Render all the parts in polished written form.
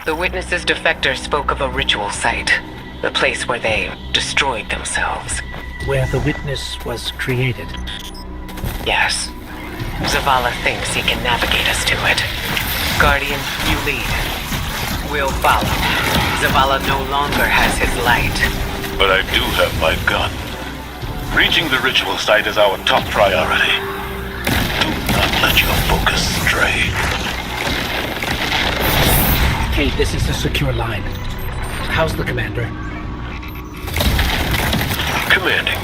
The witness's defector spoke of a ritual site. The place where they destroyed themselves. Where the witness was created. Yes. Zavala thinks he can navigate us to it. Guardian, you lead. We'll follow. Zavala no longer has his light. But I do have my gun. Reaching the ritual site is our top priority. Do not let your focus stray. Hey, this is a secure line. How's the commander? Commanding.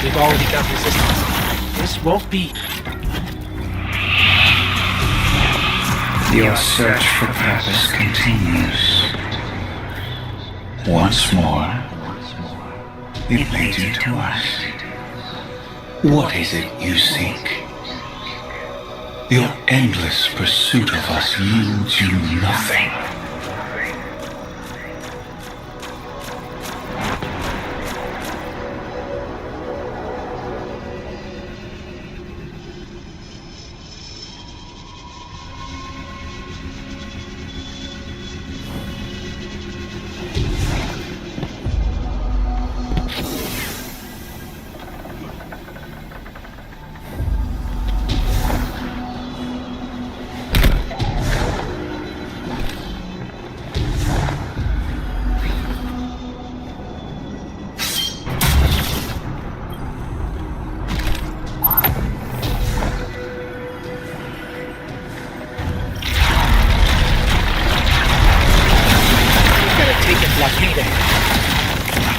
We've already got resistance. This won't be... Your search for purpose continues. Once more, it leads you to us. What is it you seek? Your endless pursuit of us yields you nothing.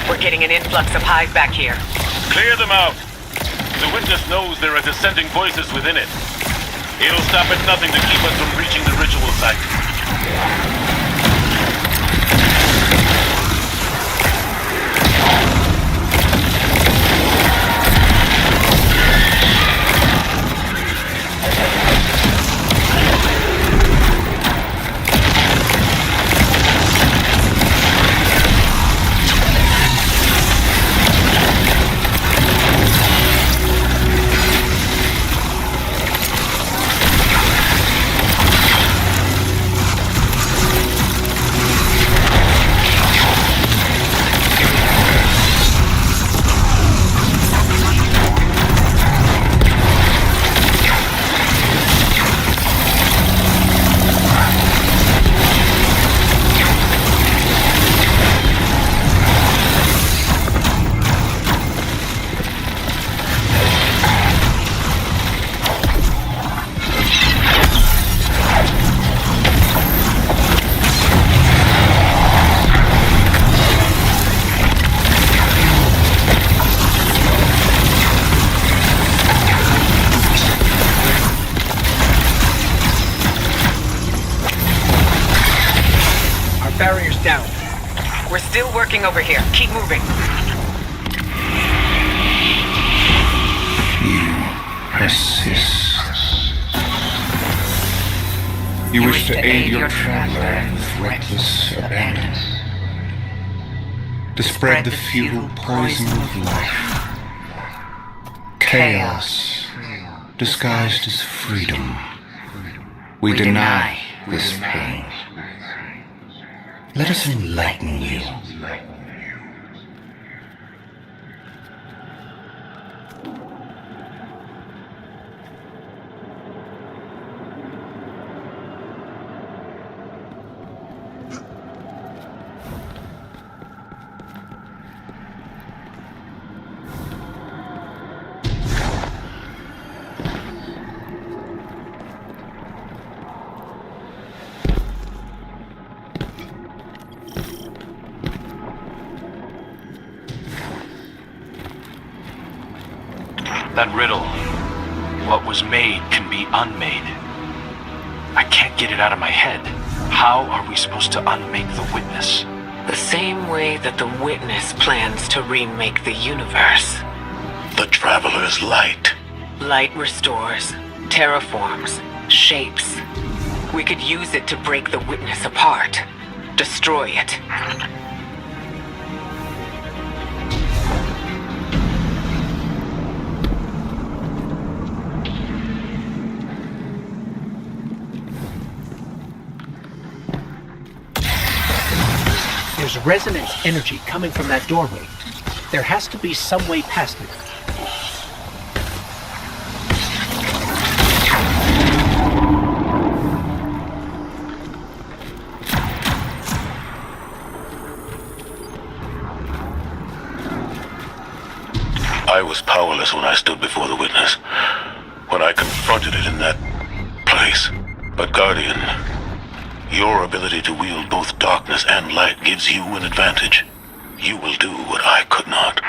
We're getting an influx of Hive back here. Clear them out. The witness knows there are dissenting voices within it. It'll stop at nothing to keep us from reaching the ritual site. Barrier's down. We're still working over here. Keep moving. You persist. You wish to aid your traveler with reckless abandon. To spread the futile poison of life. Chaos disguised as freedom. We deny this pain. Let us enlighten you. That riddle. What was made can be unmade. I can't get it out of my head. How are we supposed to unmake the witness? The same way that the witness plans to remake the universe. The Traveler's light. Light restores. terraforms, shapes. We could use it to break the witness apart. Destroy it. There's resonance energy coming from that doorway. There has to be some way past it. I was powerless when I stood before the witness, when I confronted it in that place. But Guardian, your ability to wield both darkness and light gives you an advantage. You will do what I could not.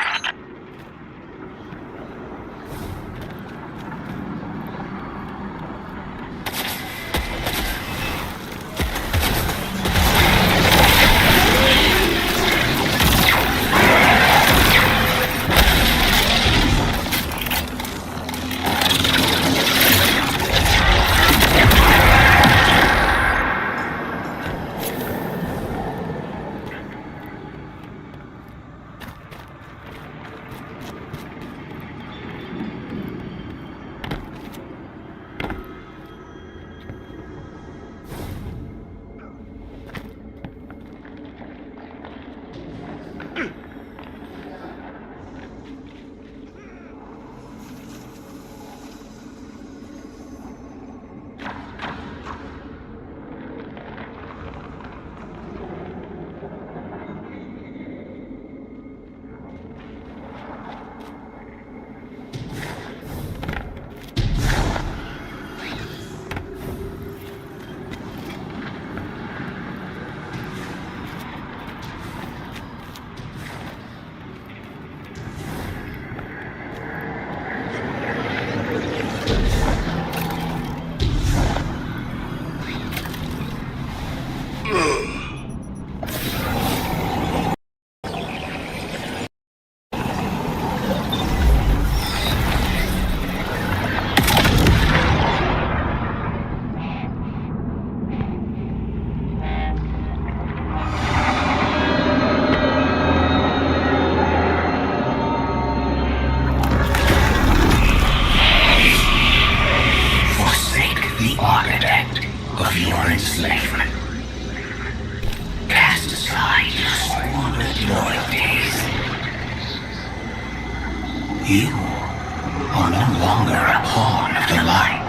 You are no longer a pawn of the light.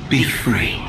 Be free.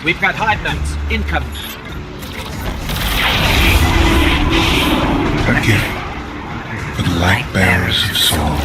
We've got Hive Knights incoming. A gift for the light bearers of soul.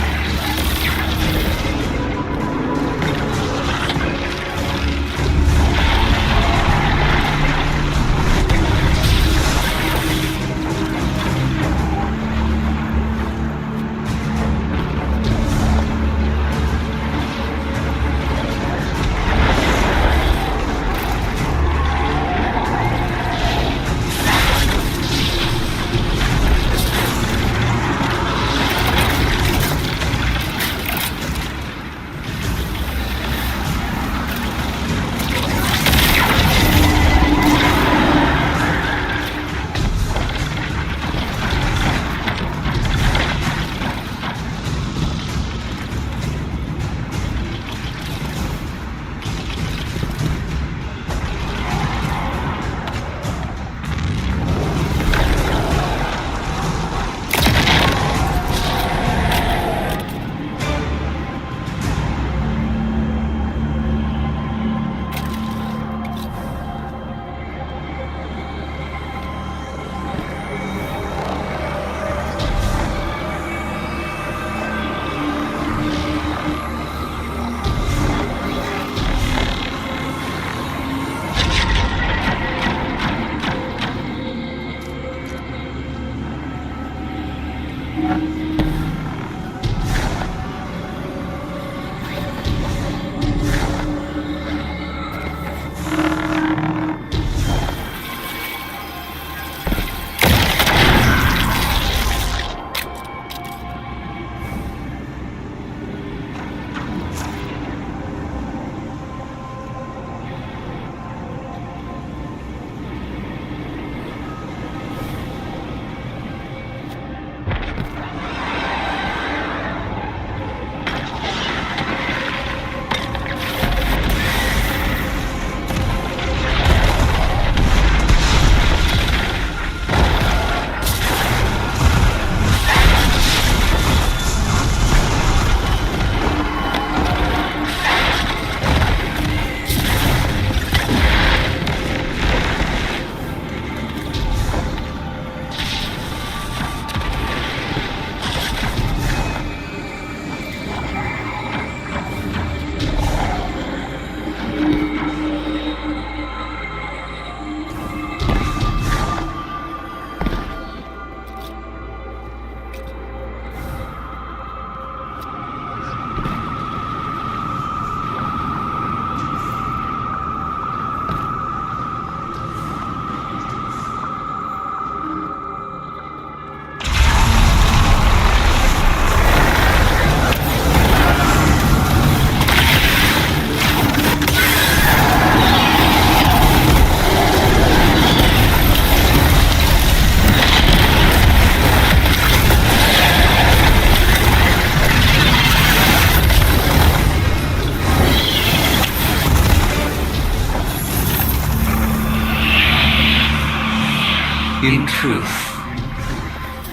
In truth,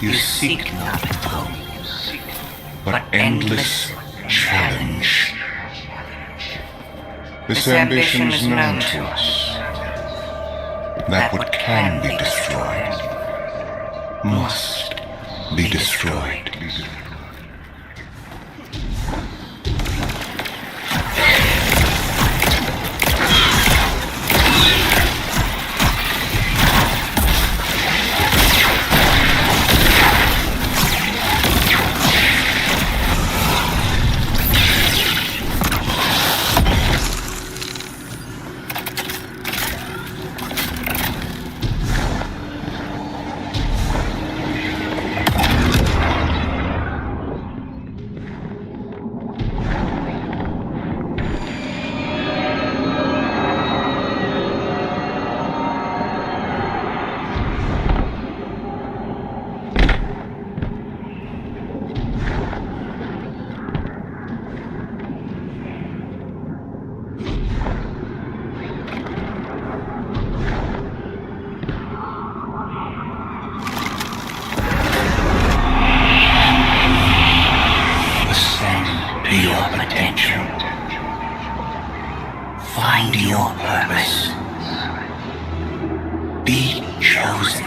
you seek not homes, but endless challenge. This ambition is known to us, that what can be destroyed must be destroyed. Your potential. Find your purpose. Be chosen.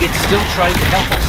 it's still trying to help us.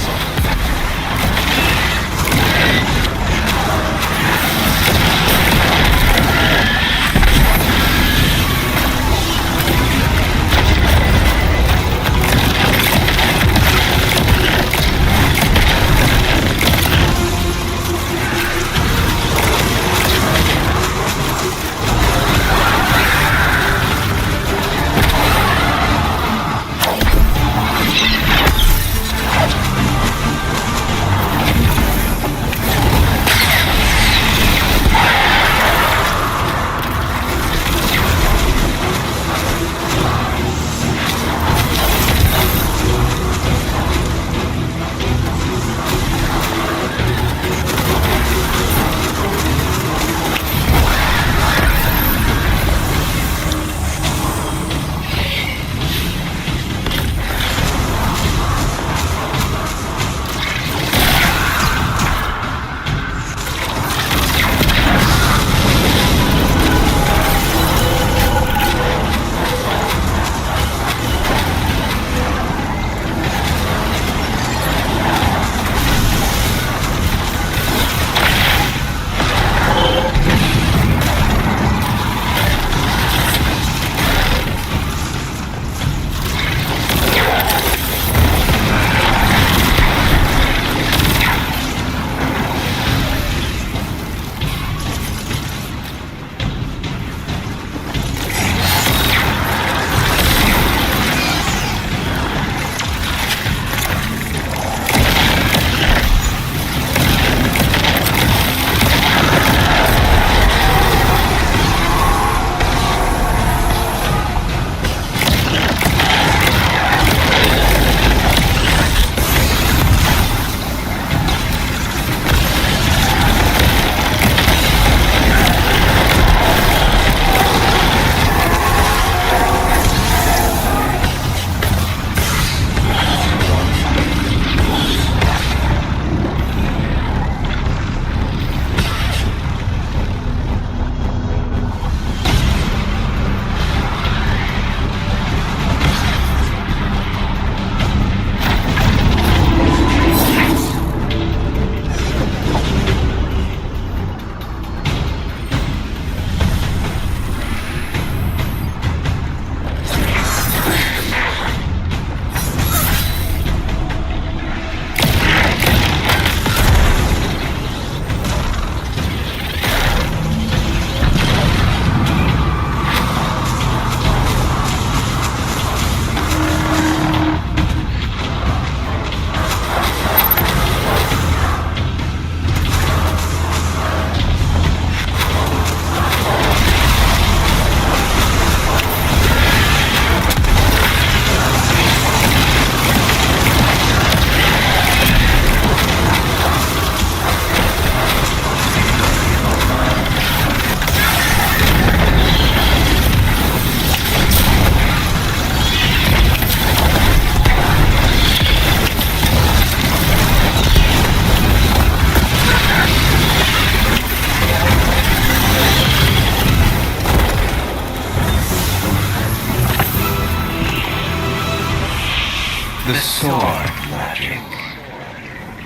The sword logic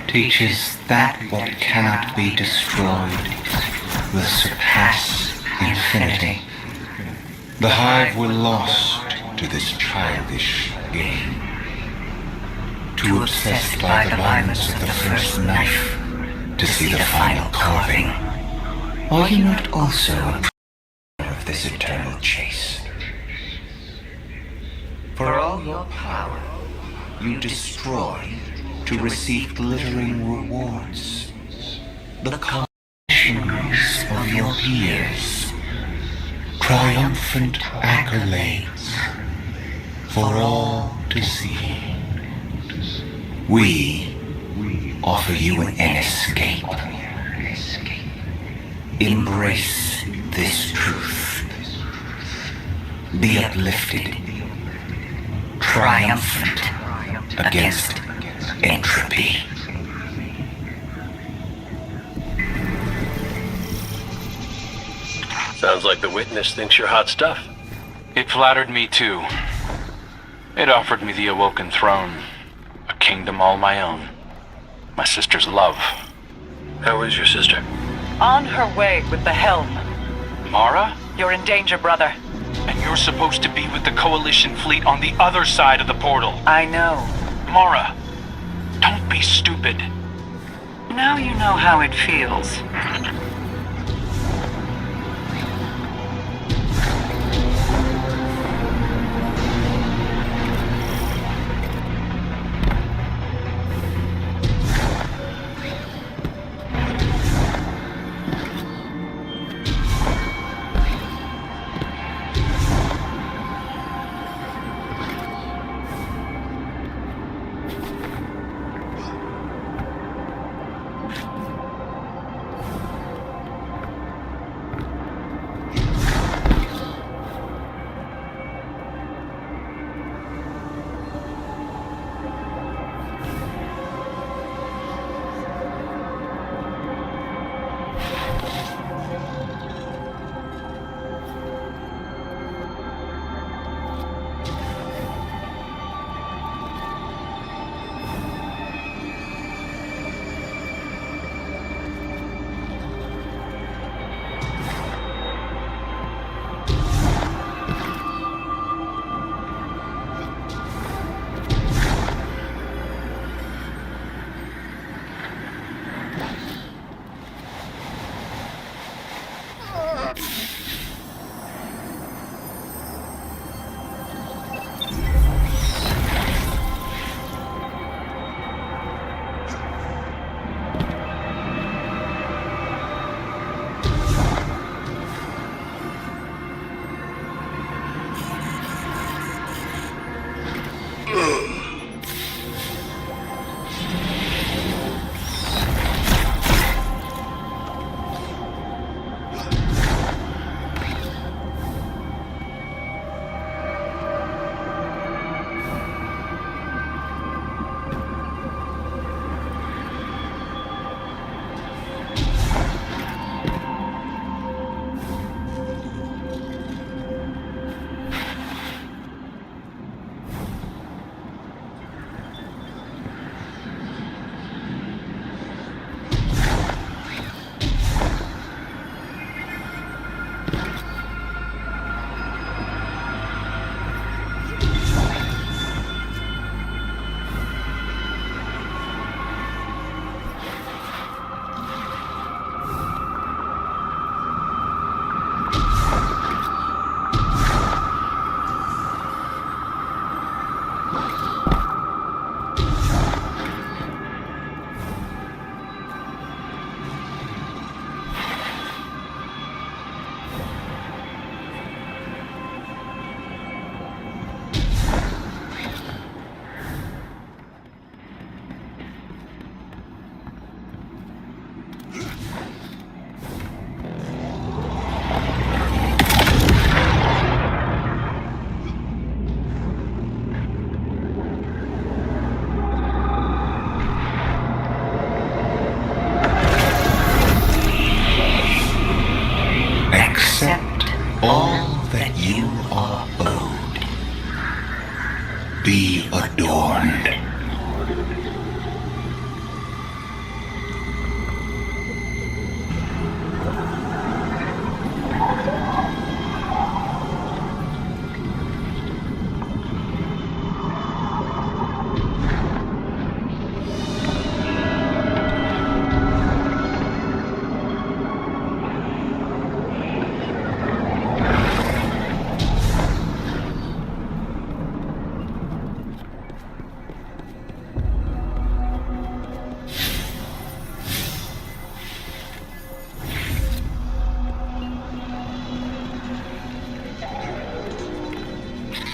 teaches that what cannot be destroyed will surpass infinity. The Hive were lost to this childish game, too obsessed by the violence of the first knife to see the final carving. Are you not also a prisoner of this eternal chase? For all your power, you destroy to receive glittering rewards, the accomplishments of your peers, triumphant accolades for all to see. We offer you an escape. Embrace this truth. Be uplifted, triumphant against entropy. Sounds like the witness thinks you're hot stuff. It flattered me too. It offered me the Awoken Throne, a kingdom all my own. My sister's love. How is your sister? On her way with the helm. Mara? You're in danger, brother. And you're supposed to be with the Coalition fleet on the other side of the portal. I know. Mara, don't be stupid. Now you know how it feels. be adorned.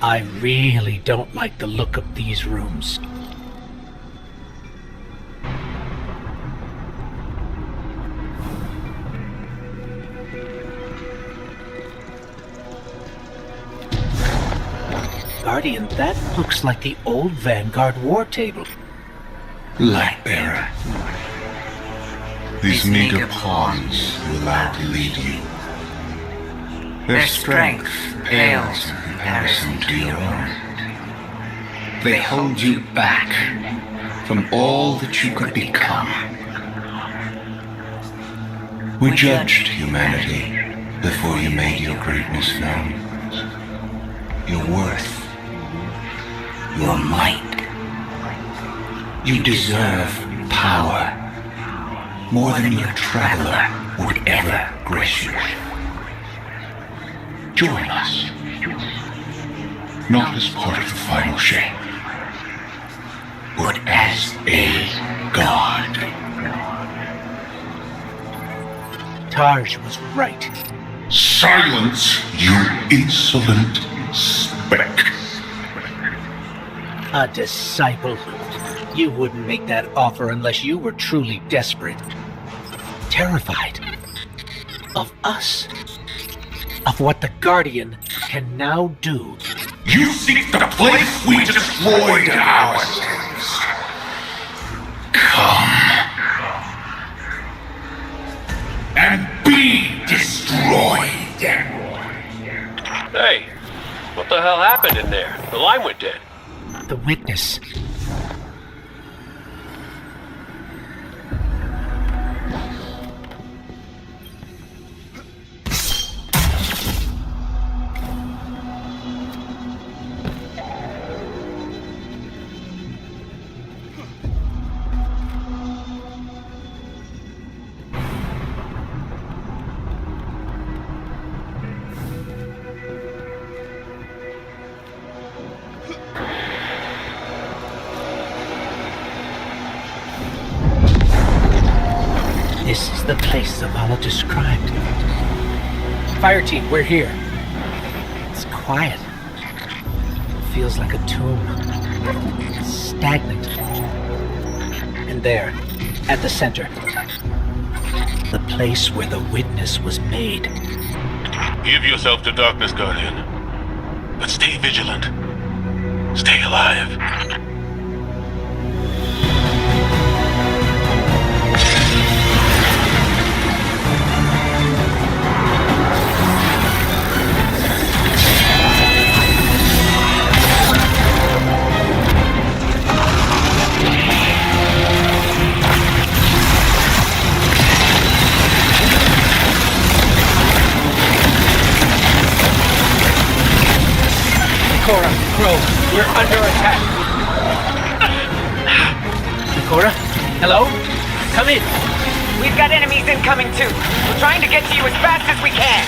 I really don't like the look of these rooms. Guardian, that looks like the old Vanguard war table. Lightbearer. These meager pawns you allow to lead you. Their strength pales in comparison to your own. They hold you back, from all that you could become. We judged humanity before you made your greatness known. Your worth, your might. You deserve power more than your traveler would ever grace you with. Join us, not as part of the final shape, but as a god. Taj was right. Silence, you insolent speck. A disciple. You wouldn't make that offer unless you were truly desperate. Terrified. Of us. Of what the Guardian can now do. You seek the place we destroyed ourselves. Come. And be destroyed. Hey, what the hell happened in there? The line went dead. The witness. This is the place Zavala described. Fire team, we're here. It's quiet. Feels like a tomb. Stagnant. And there, at the center, the place where the witness was made. Give yourself to darkness, Guardian. But stay vigilant. Stay alive. Cora, Grove, we're under attack. Cora? Hello? Come in. We've got enemies incoming too. We're trying to get to you as fast as we can.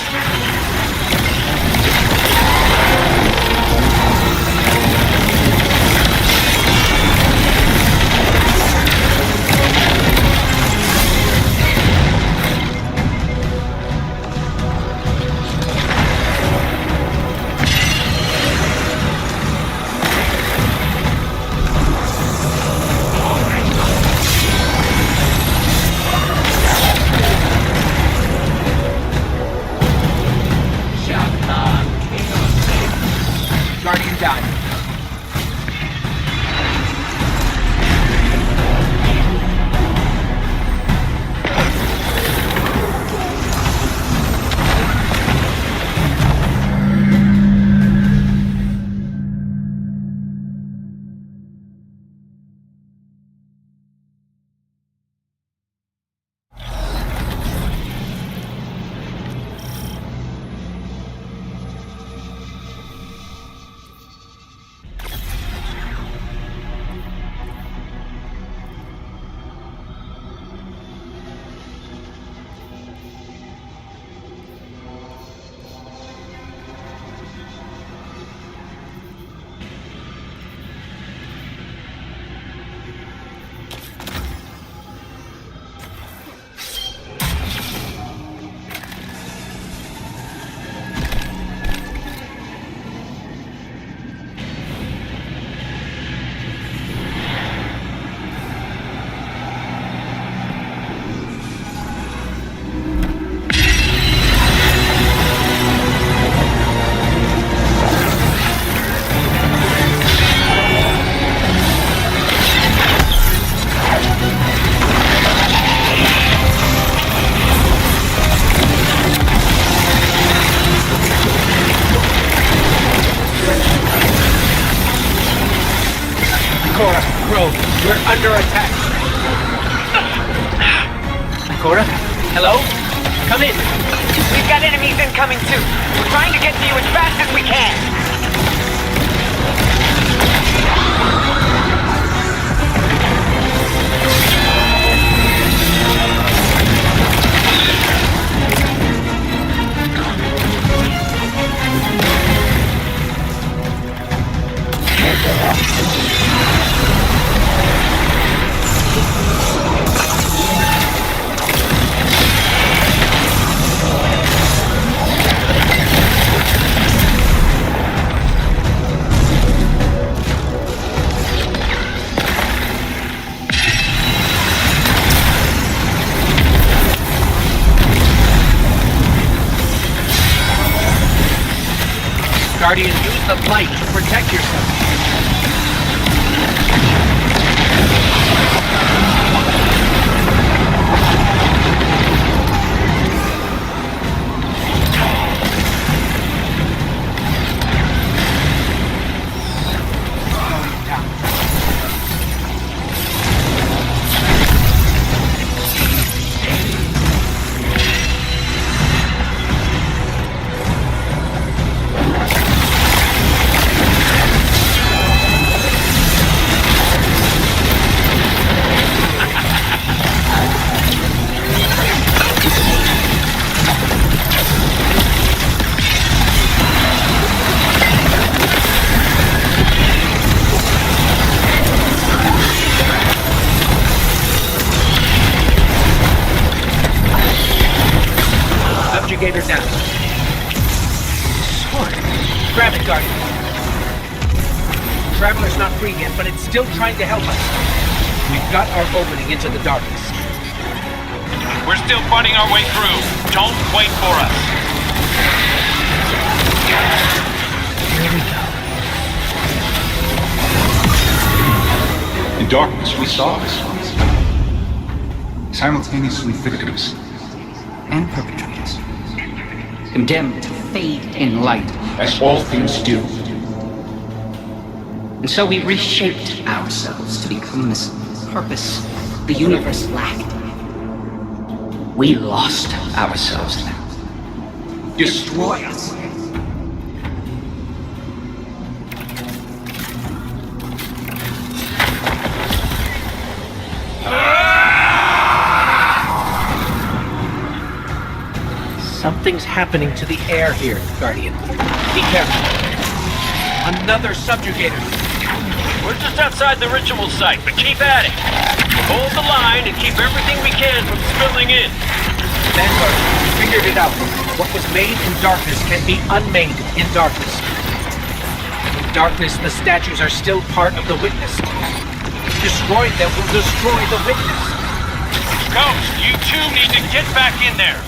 We're under attack. Cora? Hello? Come in. We've got enemies incoming too. We're trying to get to you as fast as we can. Guardian, use the light to protect yourself. Subjugator down. Sword. Grab it, Guardian. Traveler's not free yet, but it's still trying to help us. We've got our opening into the darkness. We're still fighting our way through. Don't wait for us. Here we go. In darkness, we saw this. Simultaneously victims and perpetrators, condemned to fade in light, as all things do. and so we reshaped ourselves to become this purpose the universe lacked. We lost ourselves now. Destroy us. Something's happening to the air here, Guardian. Be careful. Another subjugator. We're just outside the ritual site, but keep at it. Hold the line and keep everything we can from spilling in. Vanguard, we figured it out. What was made in darkness can be unmade in darkness. In darkness, the statues are still part of the witness. Destroying them will destroy the witness. Ghost, you two need to get back in there.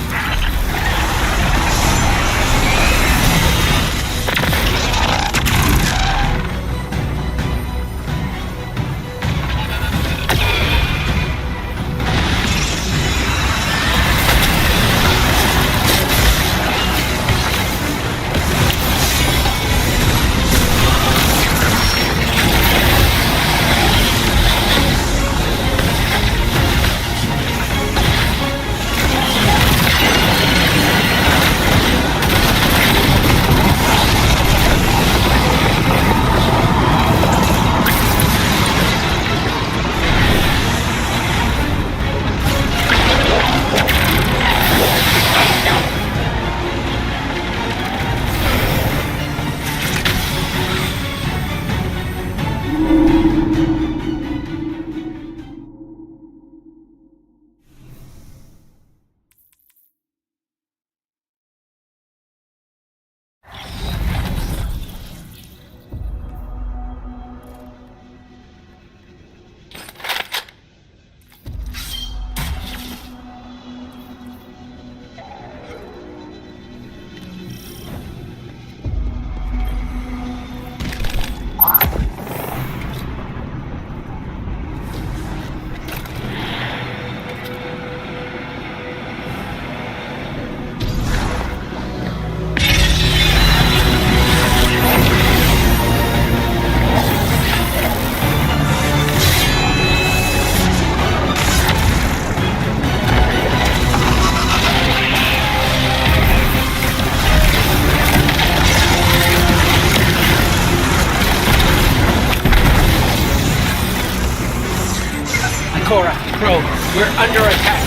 Ikora, Crow, we're under attack.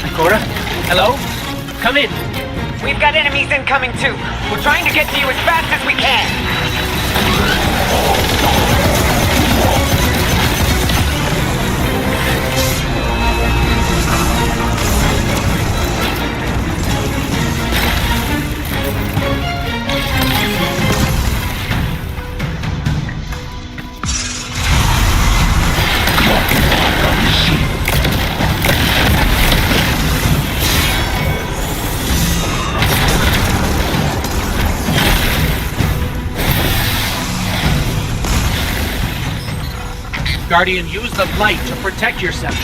Ikora? Hello? Come in. We've got enemies incoming too. We're trying to get to you as fast as we can. Guardian, use the light to protect yourself.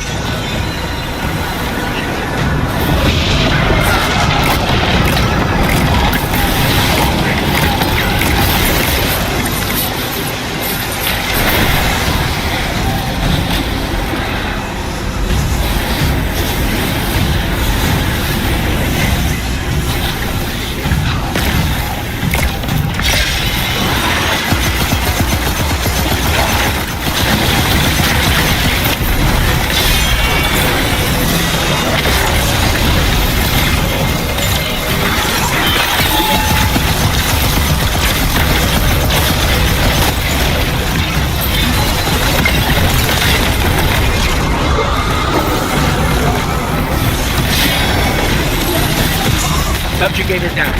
Subjugator down.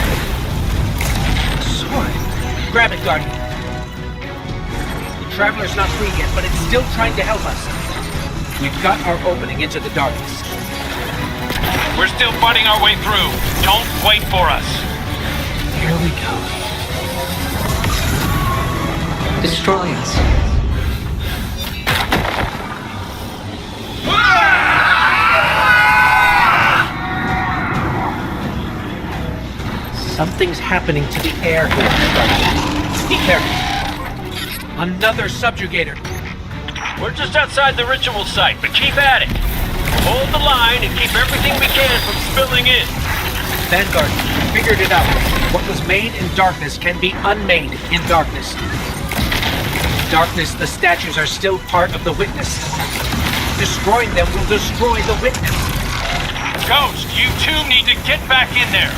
Sword. Grab it, Guardian. The Traveler's not free yet, but it's still trying to help us. We've got our opening into the darkness. We're still fighting our way through. Don't wait for us. Here we go. Destroy us. Something's happening to the air here. Be careful. Another subjugator. We're just outside the ritual site, but keep at it. Hold the line and keep everything we can from spilling in. Vanguard, we figured it out. What was made in darkness can be unmade in darkness. In darkness, the statues are still part of the witness. Destroying them will destroy the witness. Ghost, you two need to get back in there.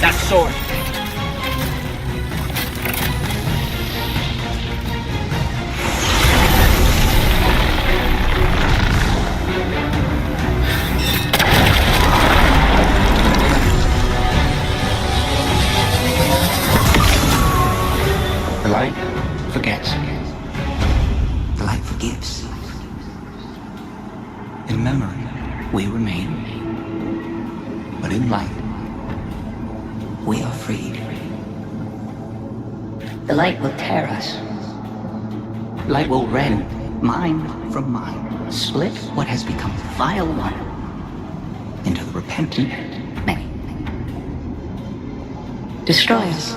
That sword. The light forgets. The light forgives. In memory, we remain. But in light, we are freed. The light will tear us. Light will rend mind from mind, split what has become vile one into the repentant many. Destroy us.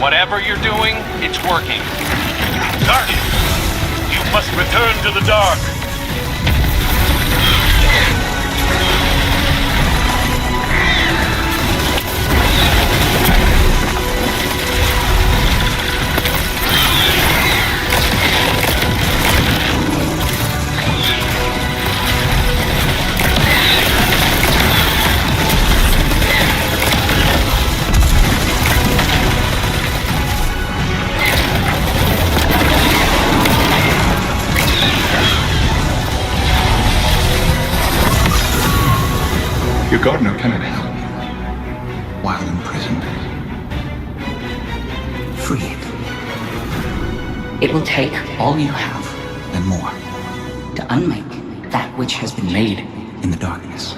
Whatever you're doing, it's working. Guardian, you must return to the dark. You got no penalty while imprisoned. Free it. It will take all you have and more to unmake that which has been made in the darkness.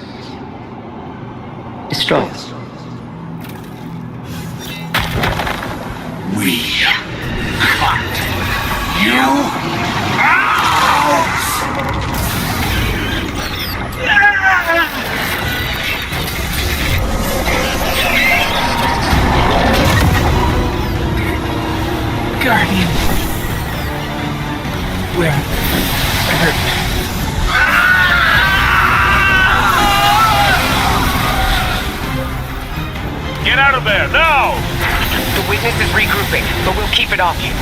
Destroy us. We cut you out! Guardian. Where? Get out of there, now! The witness is regrouping, but we'll keep it off you.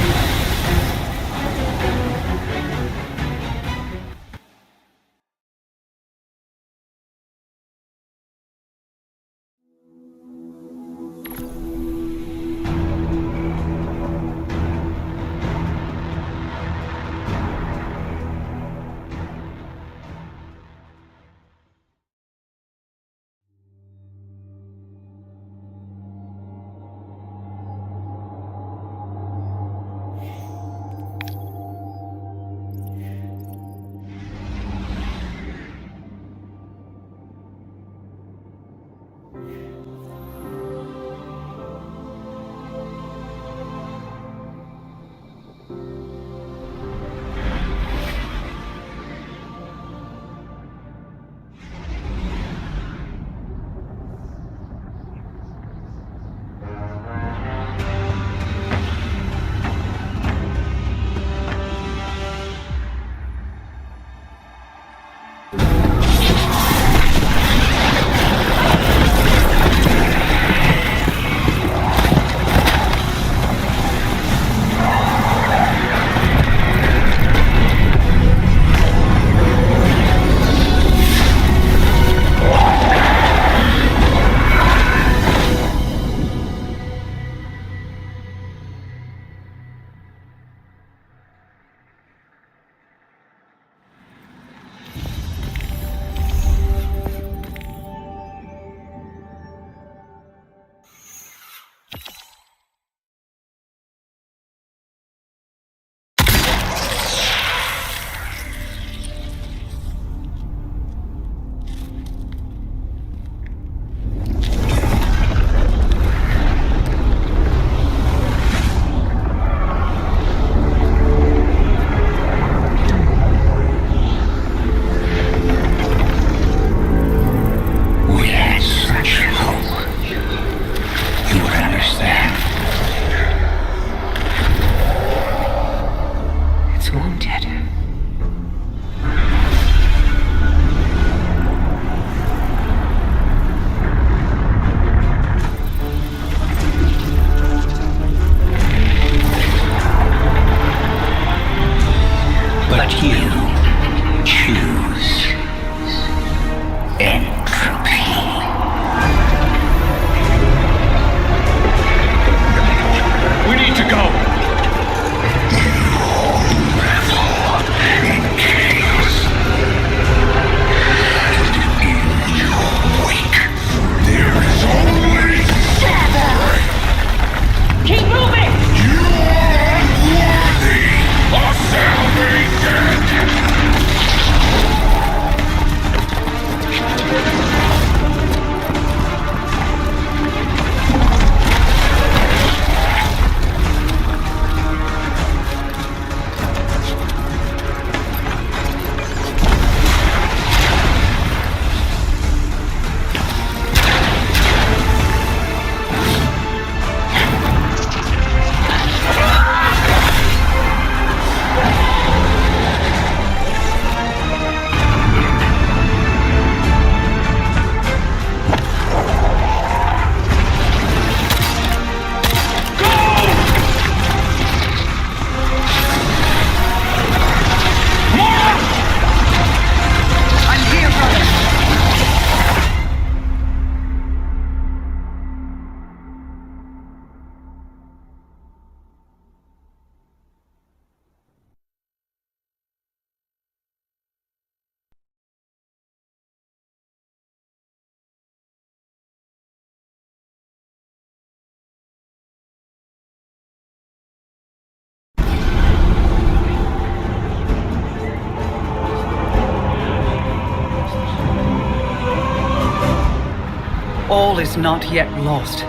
is not yet lost.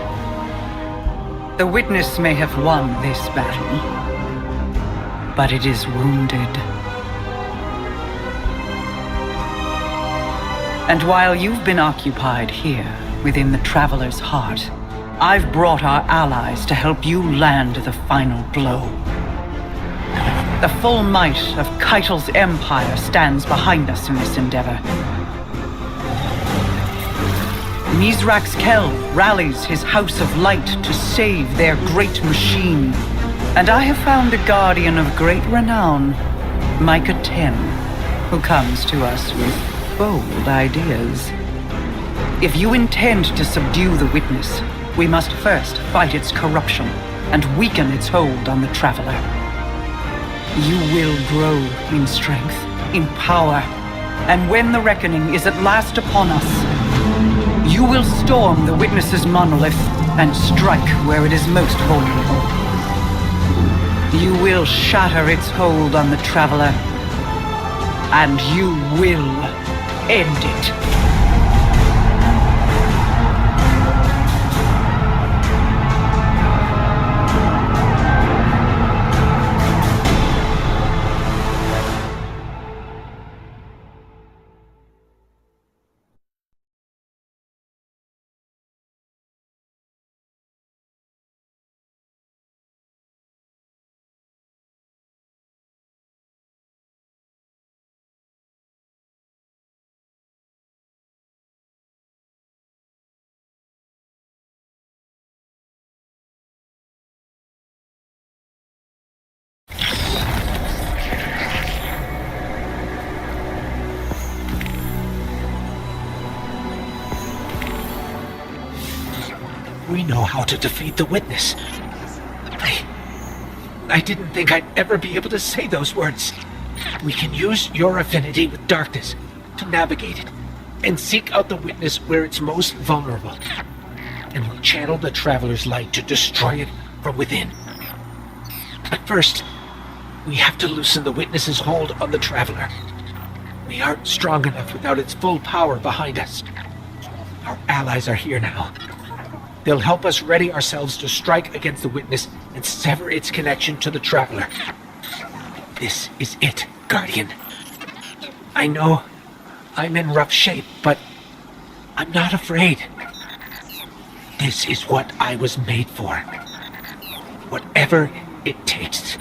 The witness may have won this battle, but it is wounded. And while you've been occupied here, within the Traveler's heart, I've brought our allies to help you land the final blow. The full might of Keitel's empire stands behind us in this endeavor. Mizrax Kel rallies his House of Light to save their great machine. And I have found a guardian of great renown, Micah 10, who comes to us with bold ideas. If you intend to subdue the witness, we must first fight its corruption and weaken its hold on the Traveler. You will grow in strength, in power, and when the reckoning is at last upon us, you will storm the witness's monolith and strike where it is most vulnerable. You will shatter its hold on the Traveler, and you will end it. We know how to defeat the witness. I didn't think I'd ever be able to say those words. We can use your affinity with darkness to navigate it and seek out the witness where it's most vulnerable. And we'll channel the Traveler's light to destroy it from within. But first, we have to loosen the witness's hold on the Traveler. We aren't strong enough without its full power behind us. Our allies are here now. They'll help us ready ourselves to strike against the witness and sever its connection to the Traveler. This is it, Guardian. I know I'm in rough shape, but I'm not afraid. This is what I was made for. Whatever it takes.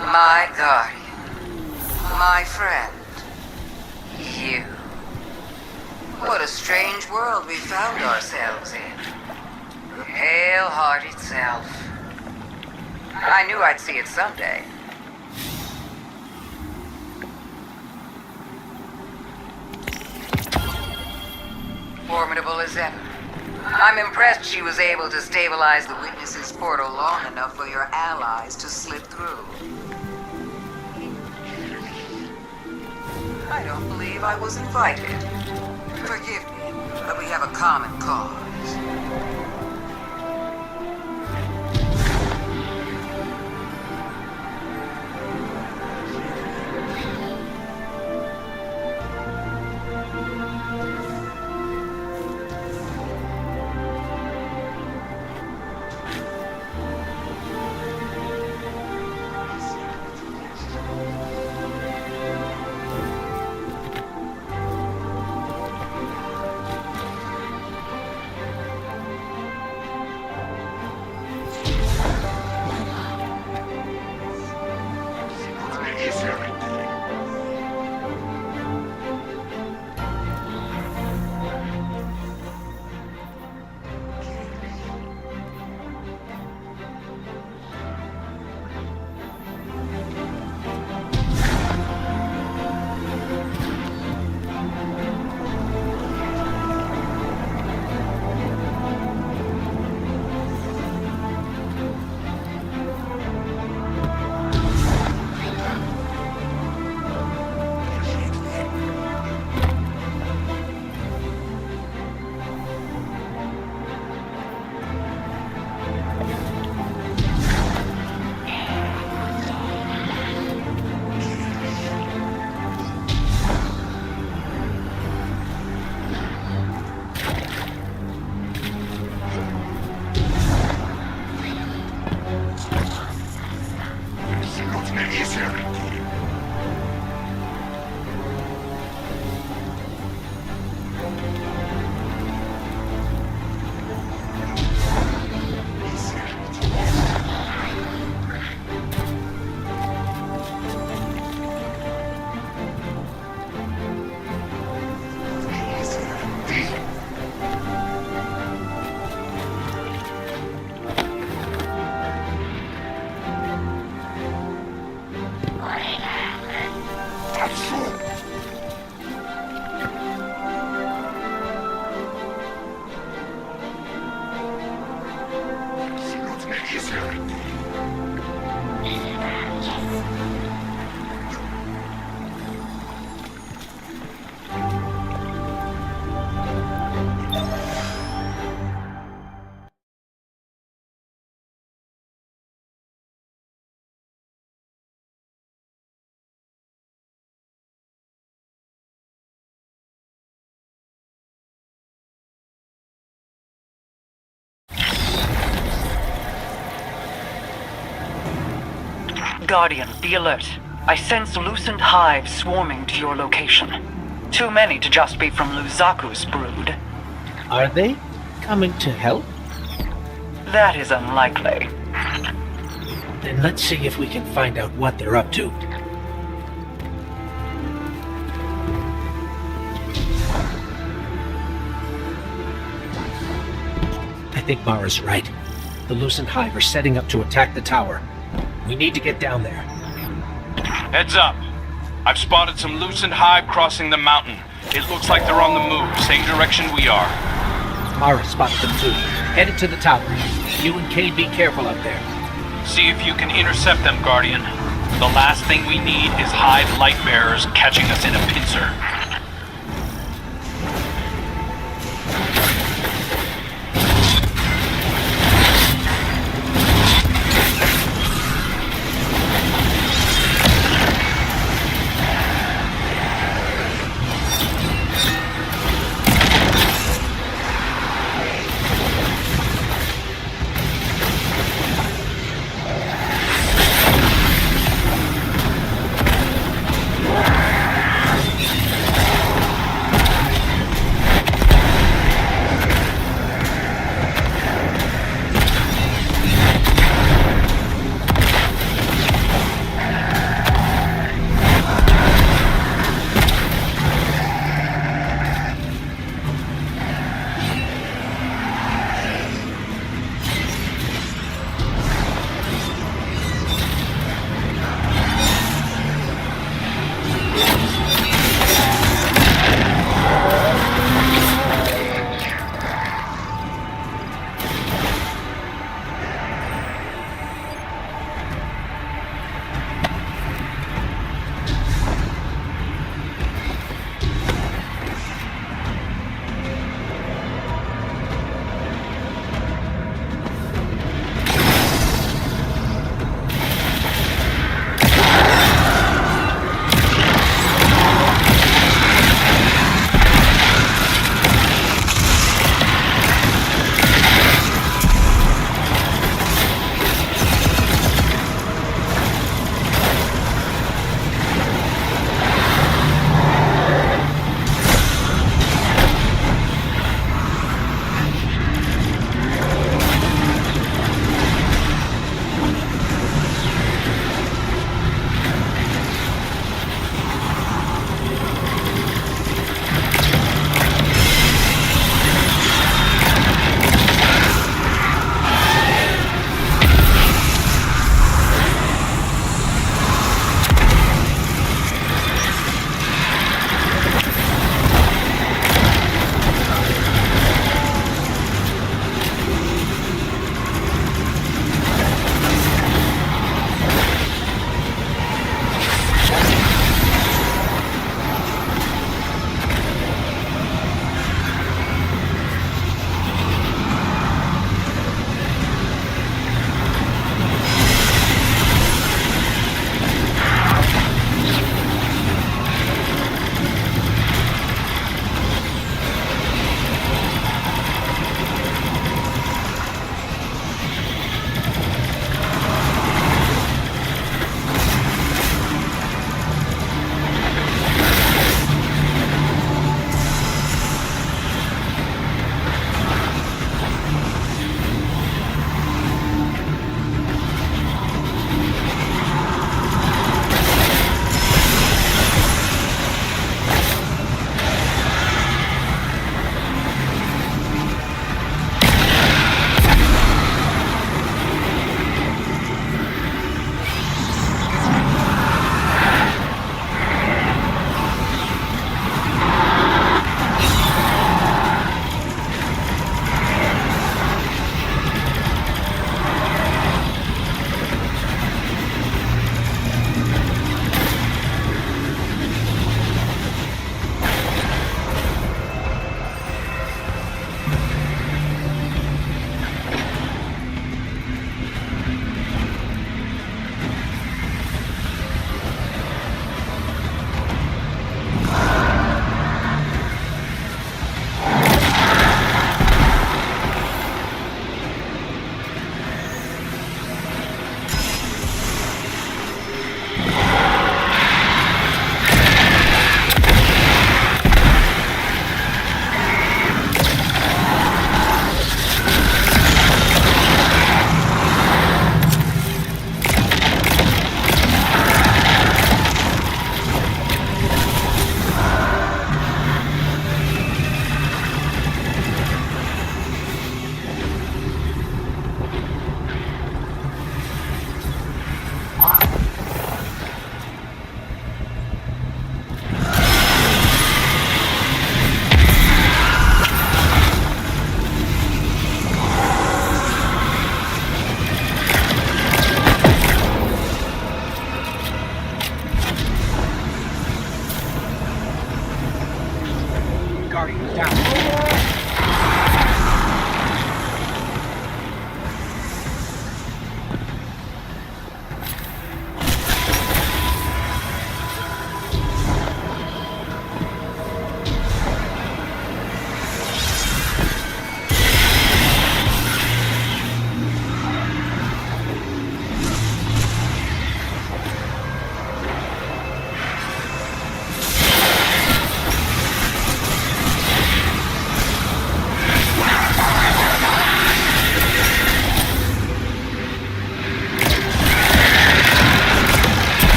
My guardian, my friend, you. What a strange world we found ourselves in. Hail heart itself. I knew I'd see it someday. Formidable as ever. I'm impressed she was able to stabilize the witness's portal long enough for your allies to slip through. I don't believe I was invited. Forgive me, but we have a common cause. Guardian, be alert. I sense loosened hives swarming to your location. Too many to just be from Luzaku's brood. Are they coming to help? That is unlikely. Then let's see if we can find out what they're up to. I think Mara's right. The loosened hive are setting up to attack the tower. We need to get down there. Heads up. I've spotted some loosened hive crossing the mountain. It looks like they're on the move, same direction we are. Mara spotted them too. Headed to the tower. You and Cade be careful up there. See if you can intercept them, Guardian. The last thing we need is hive light bearers catching us in a pincer.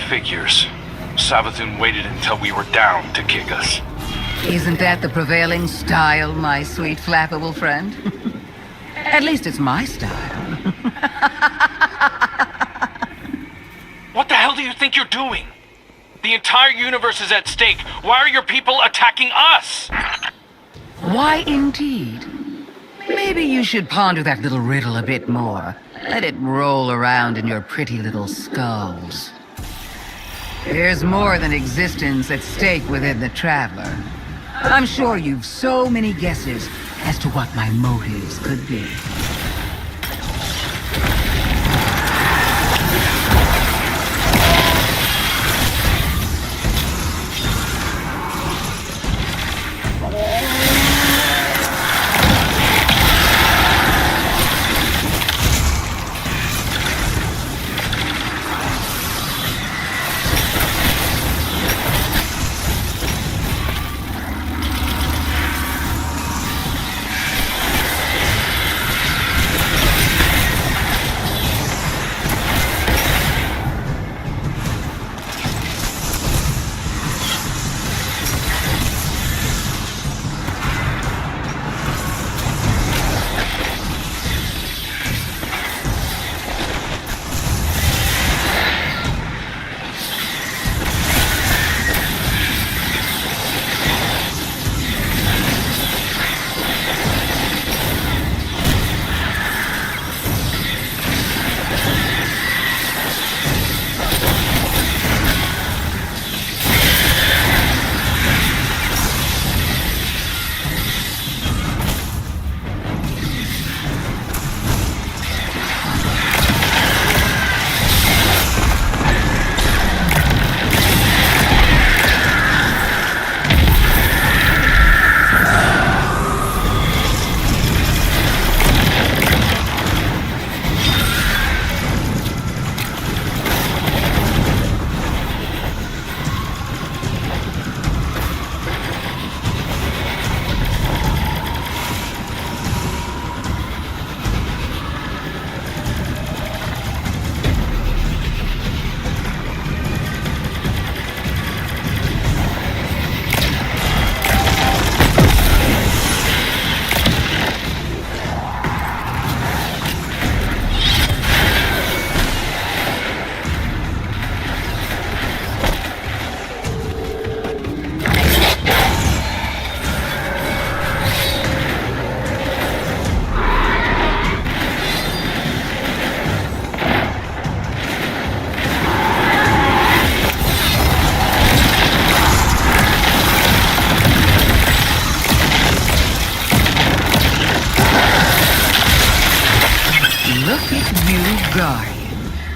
Figures. Savathun waited until we were down to kick us. Isn't that the prevailing style, my sweet flappable friend? At least it's my style. What the hell do you think you're doing? The entire universe is at stake. Why are your people attacking us? Why indeed? Maybe you should ponder that little riddle a bit more. Let it roll around in your pretty little skulls. There's more than existence at stake within the Traveler. I'm sure you've so many guesses as to what my motives could be.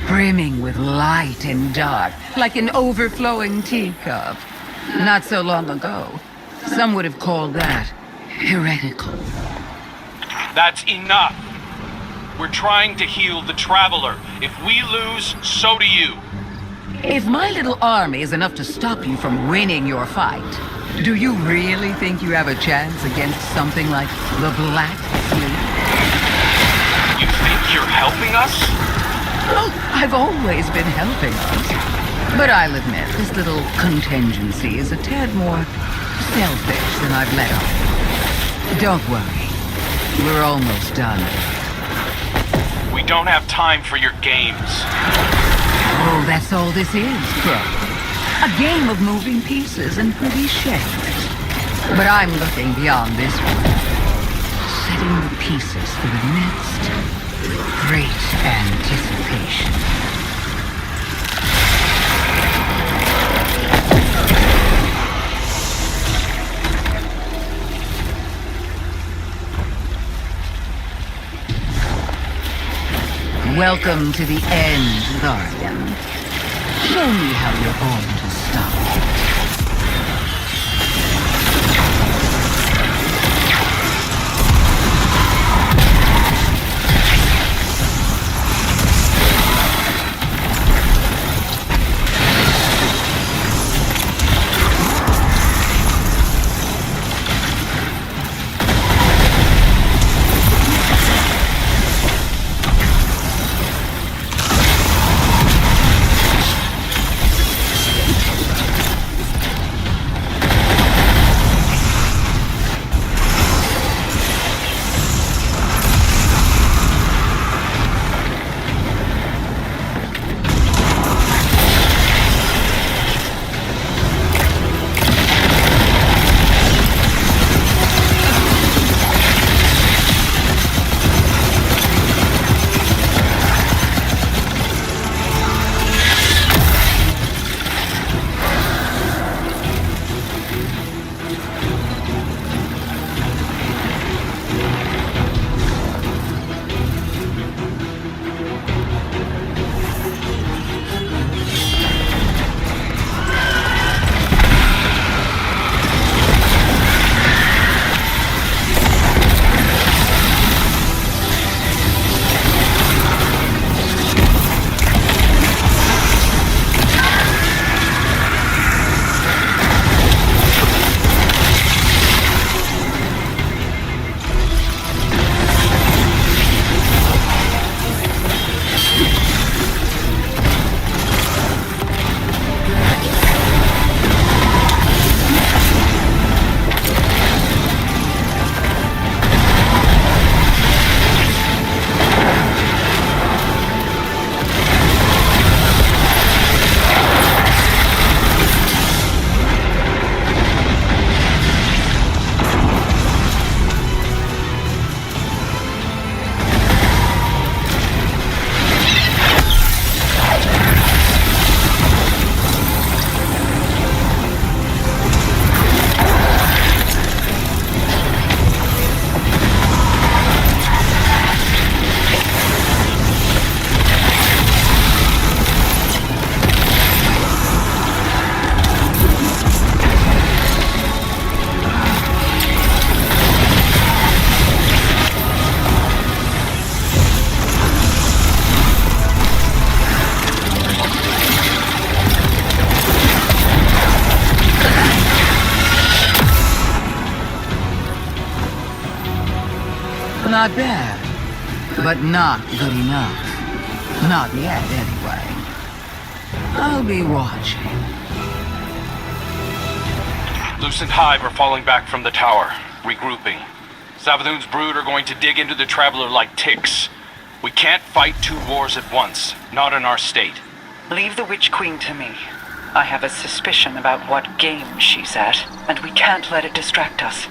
Brimming with light and dark, like an overflowing teacup. Not so long ago, some would have called that heretical. That's enough. We're trying to heal the Traveler. If we lose, so do you. If my little army is enough to stop you from winning your fight, do you really think you have a chance against something like the Black Fleet? You think you're helping us? Oh, I've always been helping us. But I'll admit, this little contingency is a tad more selfish than I've let on. Don't worry. We're almost done. We don't have time for your games. Oh, that's all this is, Crow. A game of moving pieces and pretty shapes. But I'm looking beyond this one. Setting the pieces for the next great anticipation. Welcome to the end, Guardian. Show me how you're going to stop it. Not bad, but not good enough. Not yet, anyway. I'll be watching. Lucent Hive are falling back from the tower, regrouping. Savathun's brood are going to dig into the Traveler like ticks. We can't fight two wars at once, not in our state. Leave the Witch Queen to me. I have a suspicion about what game she's at, and we can't let it distract us.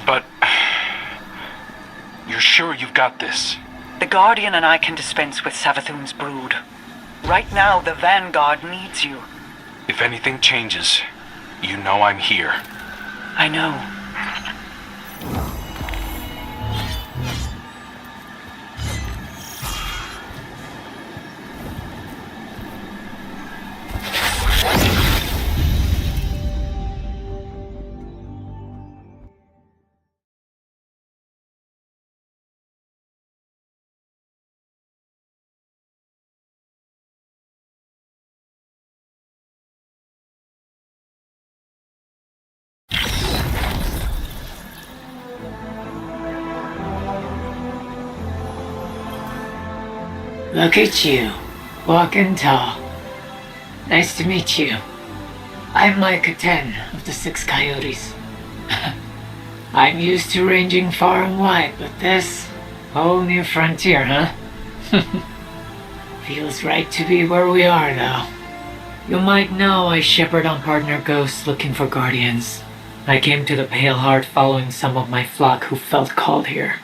But... you're sure you've got this? The Guardian and I can dispense with Savathun's brood. Right now, the Vanguard needs you. If anything changes, you know I'm here. I know. Look at you, walking tall. Nice to meet you. I'm Micah 10 of the Six Coyotes. I'm used to ranging far and wide, but this whole new frontier, huh? Feels right to be where we are, though. You might know I shepherd on partner ghosts looking for guardians. I came to the Pale Heart following some of my flock who felt called here.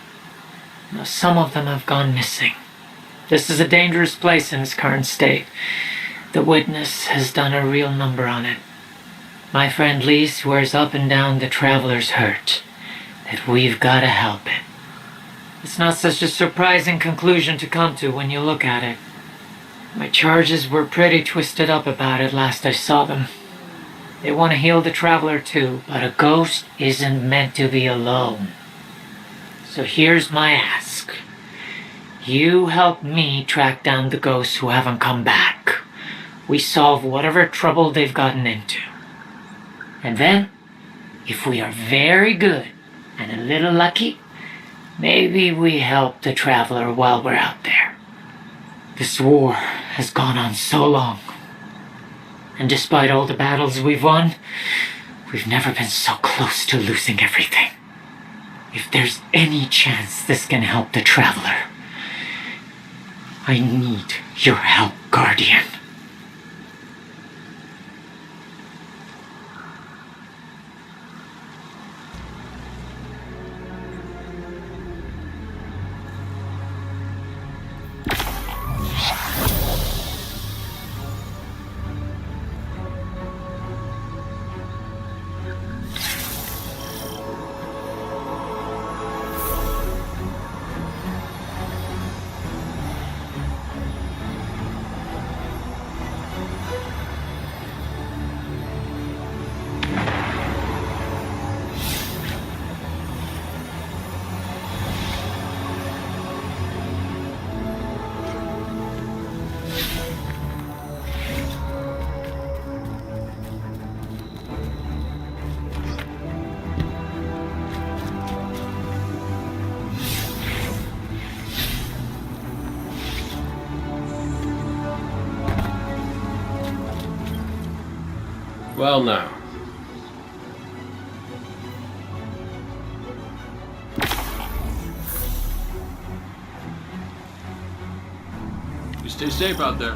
Now, some of them have gone missing. This is a dangerous place in its current state. The Witness has done a real number on it. My friend Lee swears up and down the Traveler's hurt, that we've gotta help it. It's not such a surprising conclusion to come to when you look at it. My charges were pretty twisted up about it last I saw them. They want to heal the Traveler too, but a ghost isn't meant to be alone. So here's my ask. You help me track down the ghosts who haven't come back. We solve whatever trouble they've gotten into. And then, if we are very good and a little lucky, maybe we help the Traveler while we're out there. This war has gone on so long. And despite all the battles we've won, we've never been so close to losing everything. If there's any chance this can help the Traveler, I need your help, Guardian. Well, now. You stay safe out there.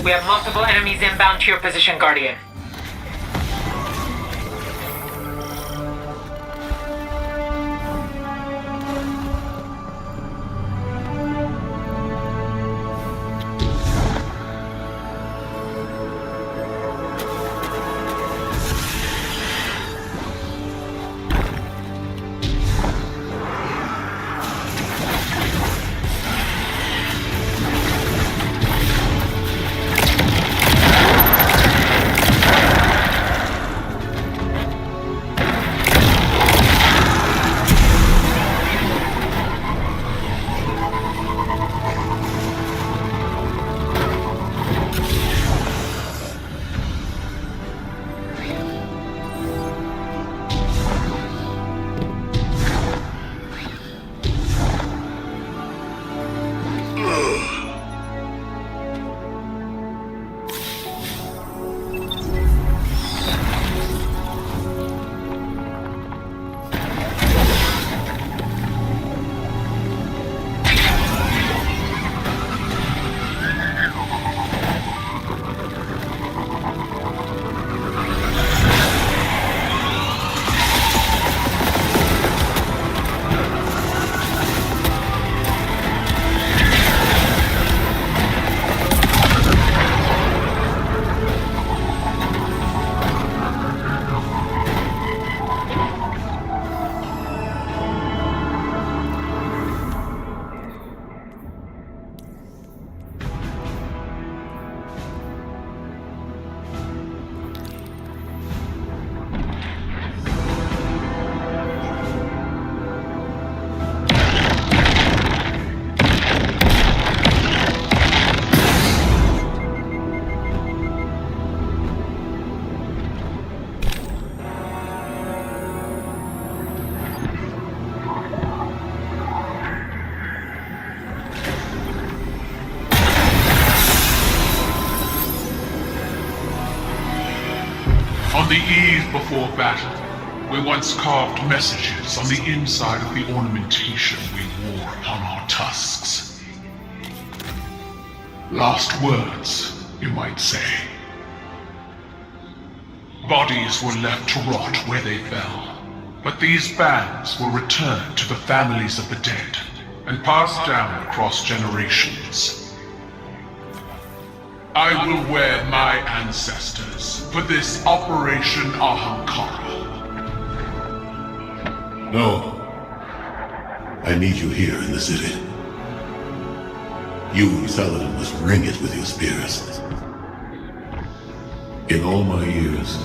We have multiple enemies inbound to your position, Guardian. On the eve before battle, we once carved messages on the inside of the ornamentation we wore upon our tusks. Last words, you might say. Bodies were left to rot where they fell, but these bands were returned to the families of the dead and passed down across generations. I will wear my ancestors for this Operation Ahamkara. No. I need you here in the city. You and Saladin must ring it with your spears. In all my years,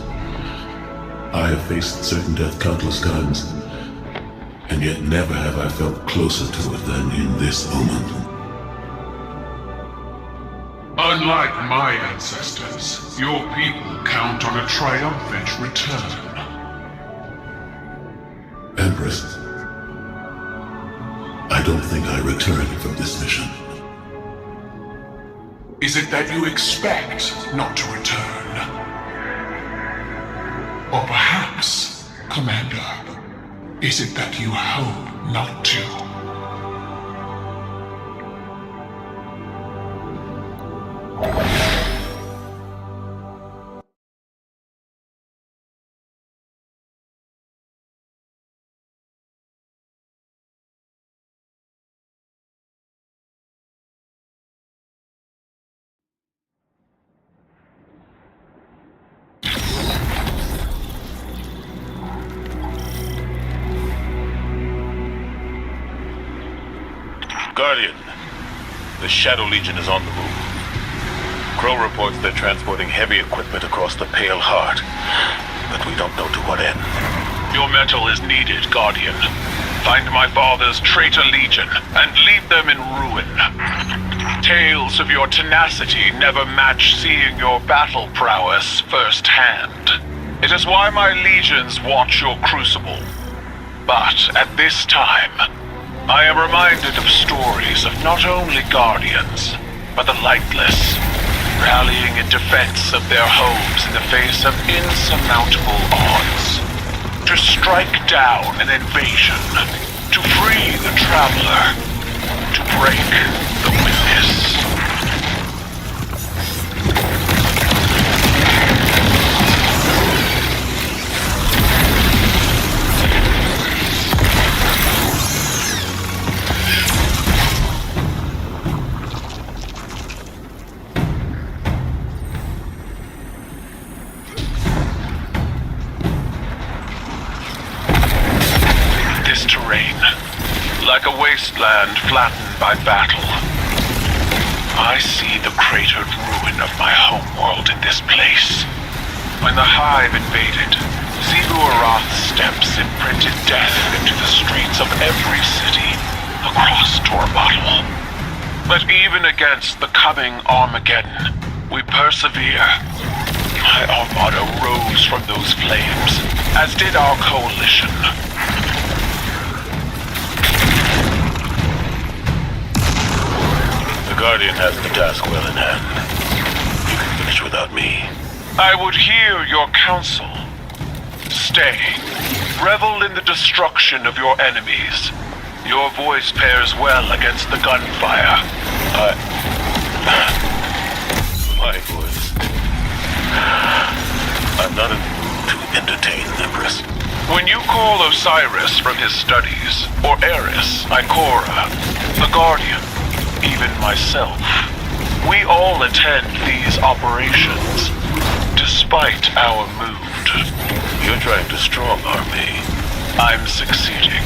I have faced certain death countless times, and yet never have I felt closer to it than in this moment. Unlike my ancestors, your people count on a triumphant return. Empress, I don't think I returned from this mission. Is it that you expect not to return? Or perhaps, Commander, is it that you hope not to? Guardian, the Shadow Legion is on the move. Crow reports they're transporting heavy equipment across the Pale Heart, but we don't know to what end. Your metal is needed, Guardian. Find my father's traitor legion and leave them in ruin. Tales of your tenacity never match seeing your battle prowess firsthand. It is why my legions watch your crucible. But at this time, I am reminded of stories of not only Guardians, but the lightless, rallying in defense of their homes in the face of insurmountable odds. To strike down an invasion, to free the traveler, to break the witness. like a wasteland flattened by battle. I see the cratered ruin of my homeworld in this place. When the Hive invaded, Zebu-Arath steps imprinted death into the streets of every city across Torbottle. But even against the coming Armageddon, we persevere. My armada rose from those flames, as did our coalition. The Guardian has the task well in hand. You can finish without me. I would hear your counsel. Stay. Revel in the destruction of your enemies. Your voice pairs well against the gunfire. My voice. I'm not in the mood to entertain Empress. When you call Osiris from his studies, or Eris, Ikora, the Guardian, even myself, we all attend these operations, despite our mood. You're trying to strong-arm me. I'm succeeding.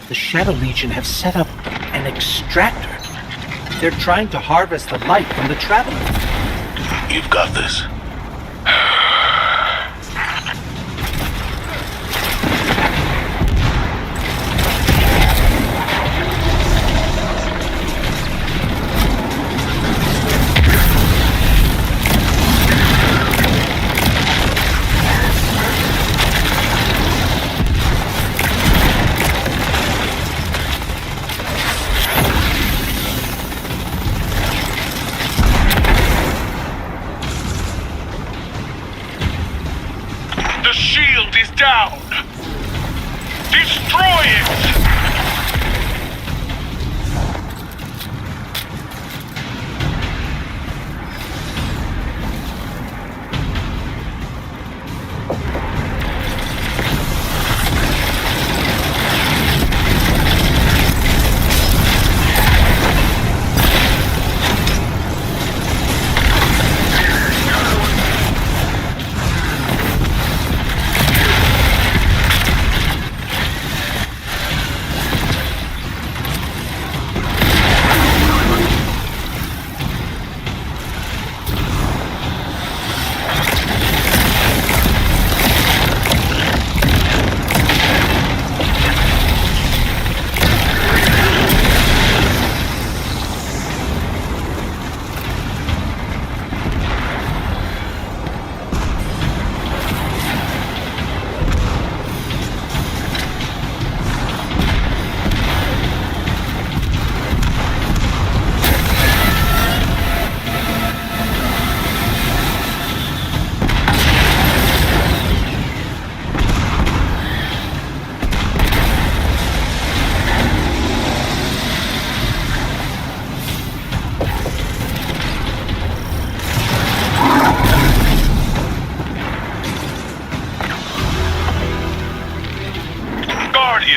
The Shadow Legion have set up an extractor. They're trying to harvest the light from the Traveler. You've got this. The shield is down! Destroy it!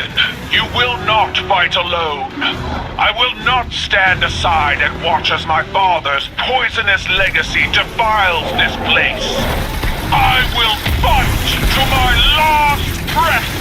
Guardian, you will not fight alone. I will not stand aside and watch as my father's poisonous legacy defiles this place. I will fight to my last breath!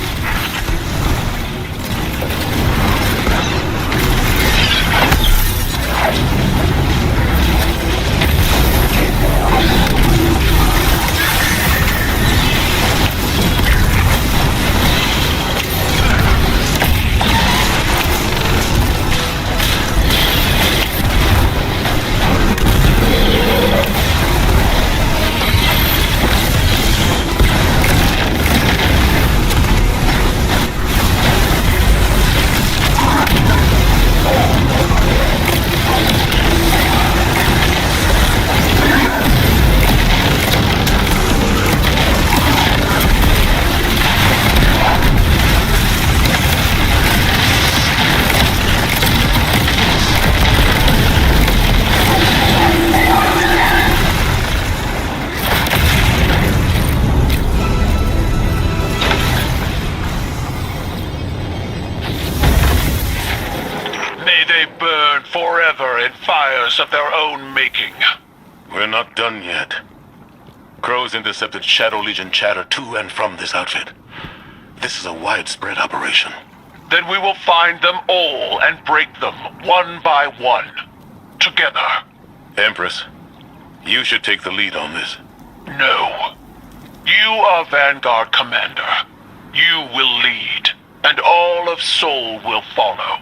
Forever in fires of their own making. We're not done yet. Crows intercepted Shadow Legion chatter to and from this outfit. This is a widespread operation. Then we will find them all and break them one by one. Together. Empress, you should take the lead on this. No. You are Vanguard Commander. You will lead, and all of Seoul will follow.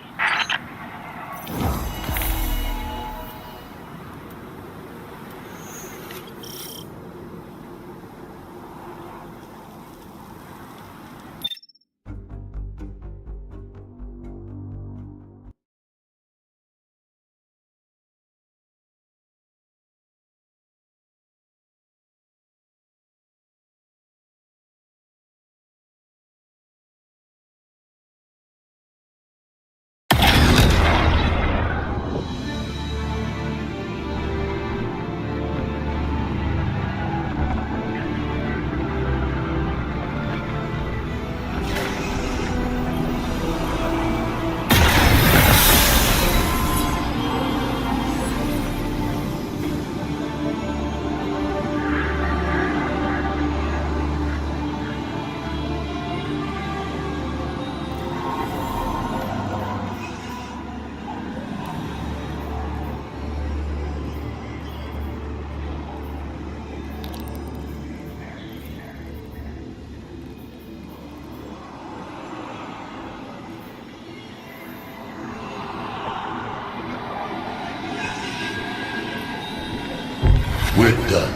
We're done.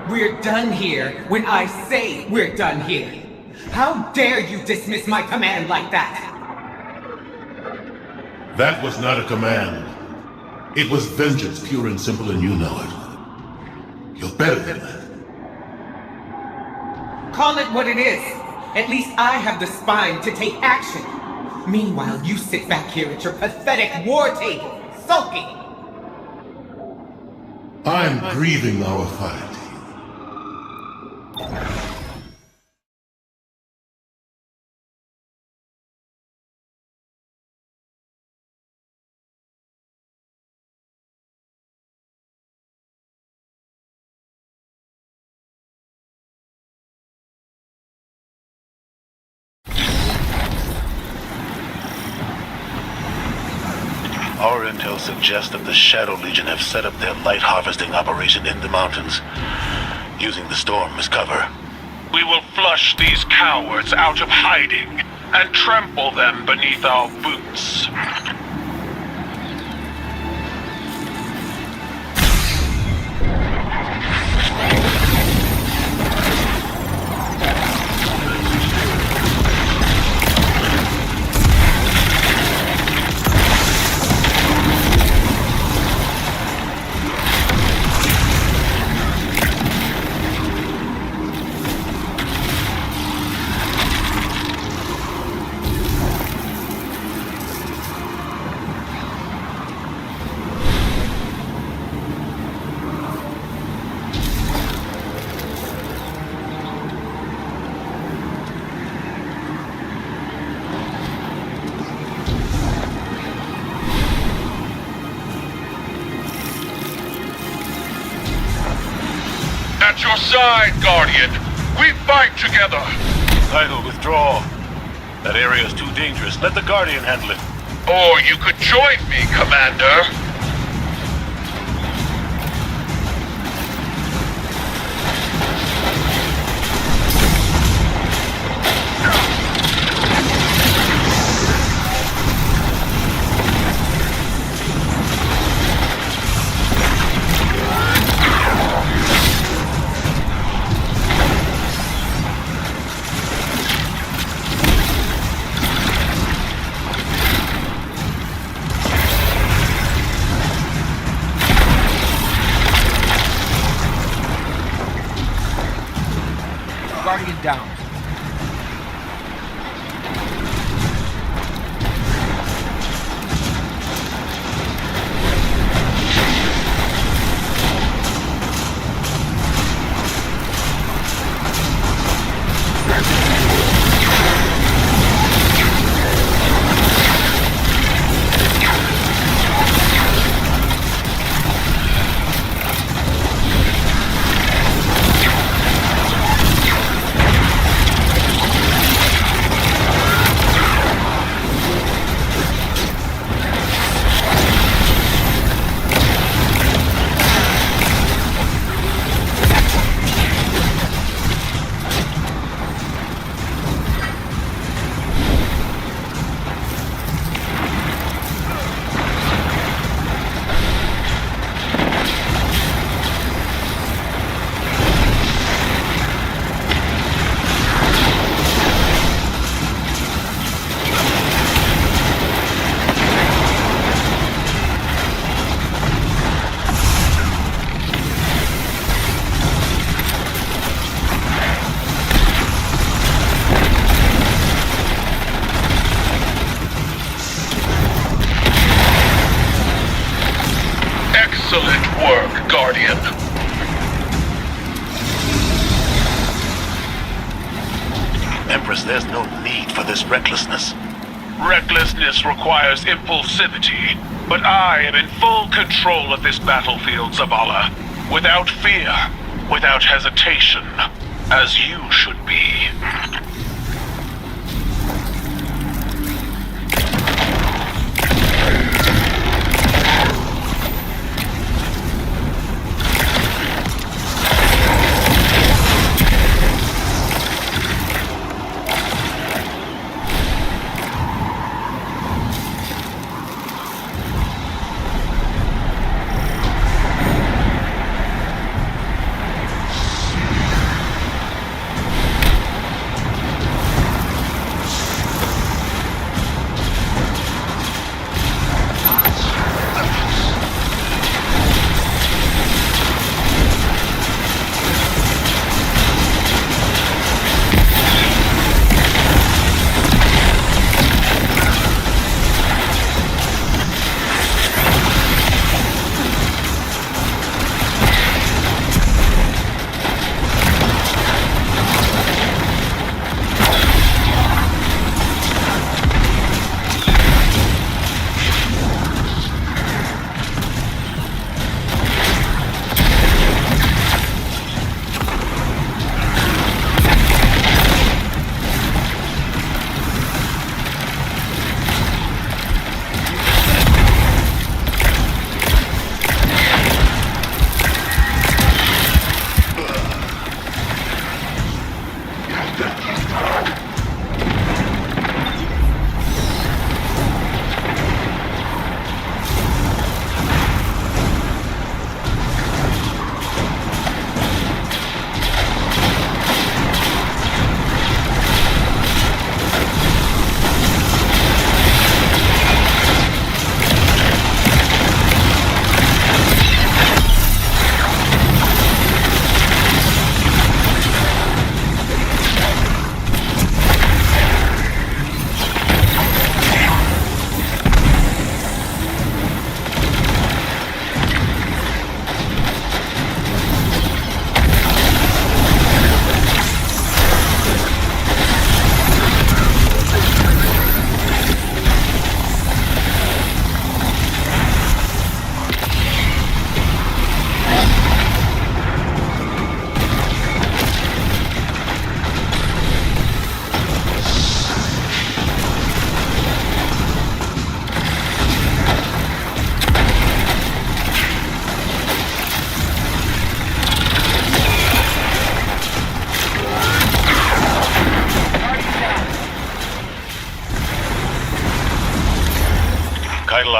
We're done here when I say we're done here. How dare you dismiss my command like that? That was not a command. It was vengeance, pure and simple, and you know it. You're better than that. Call it what it is. At least I have the spine to take action. Meanwhile, you sit back here at your pathetic war table, sulking. I'm grieving our fight. Our intel suggests that the Shadow Legion have set up their light harvesting operation in the mountains, using the storm as cover. We will flush these cowards out of hiding and trample them beneath our boots. side, Guardian. We fight together. Idle, withdraw. That area is too dangerous. Let the Guardian handle it. Or you could join me, Commander. Guardian down. Excellent work, Guardian. Empress, there's no need for this recklessness. Recklessness requires impulsivity, but I am in full control of this battlefield, Zavala. Without fear, without hesitation, as you should be.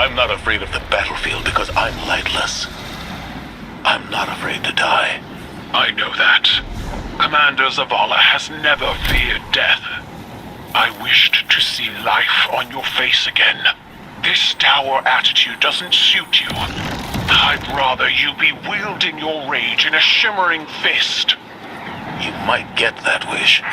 I'm not afraid of the battlefield because I'm lightless. I'm not afraid to die. I know that. Commander Zavala has never feared death. I wished to see life on your face again. This dour attitude doesn't suit you. I'd rather you be wielding your rage in a shimmering fist. You might get that wish.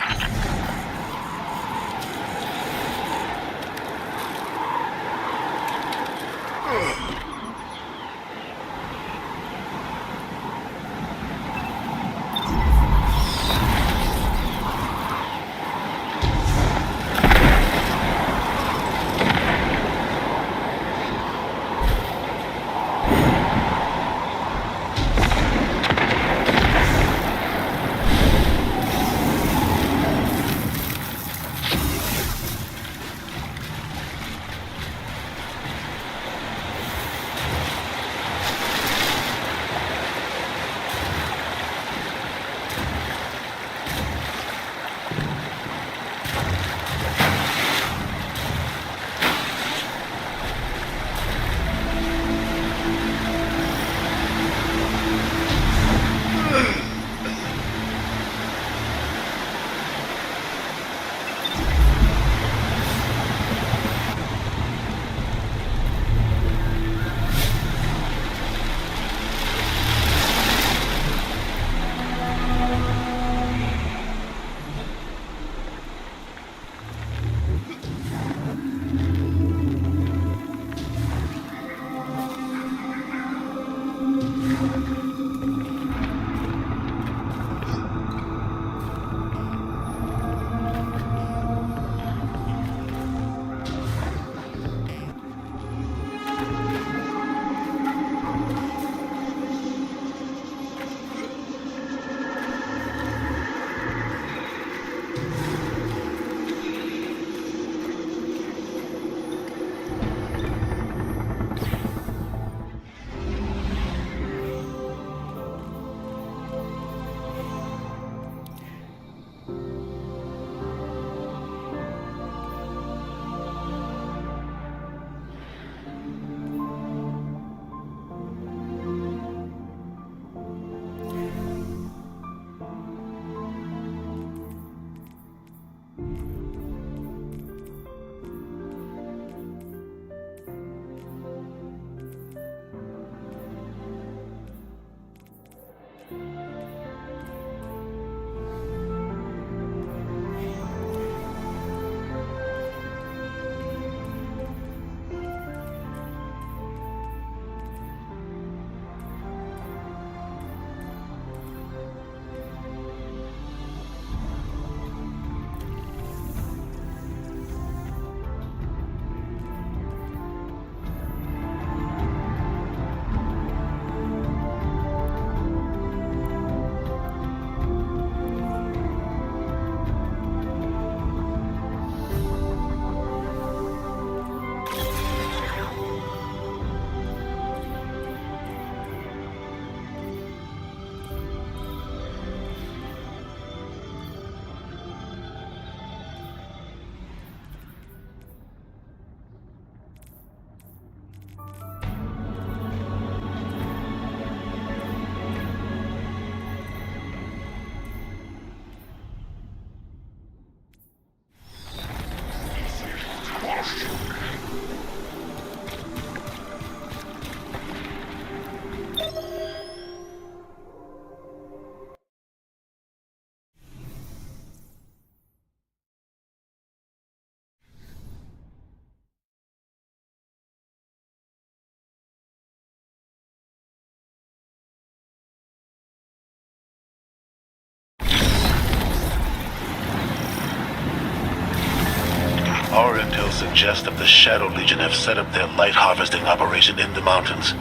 Our intel suggests that the Shadow Legion have set up their light harvesting operation in the mountains,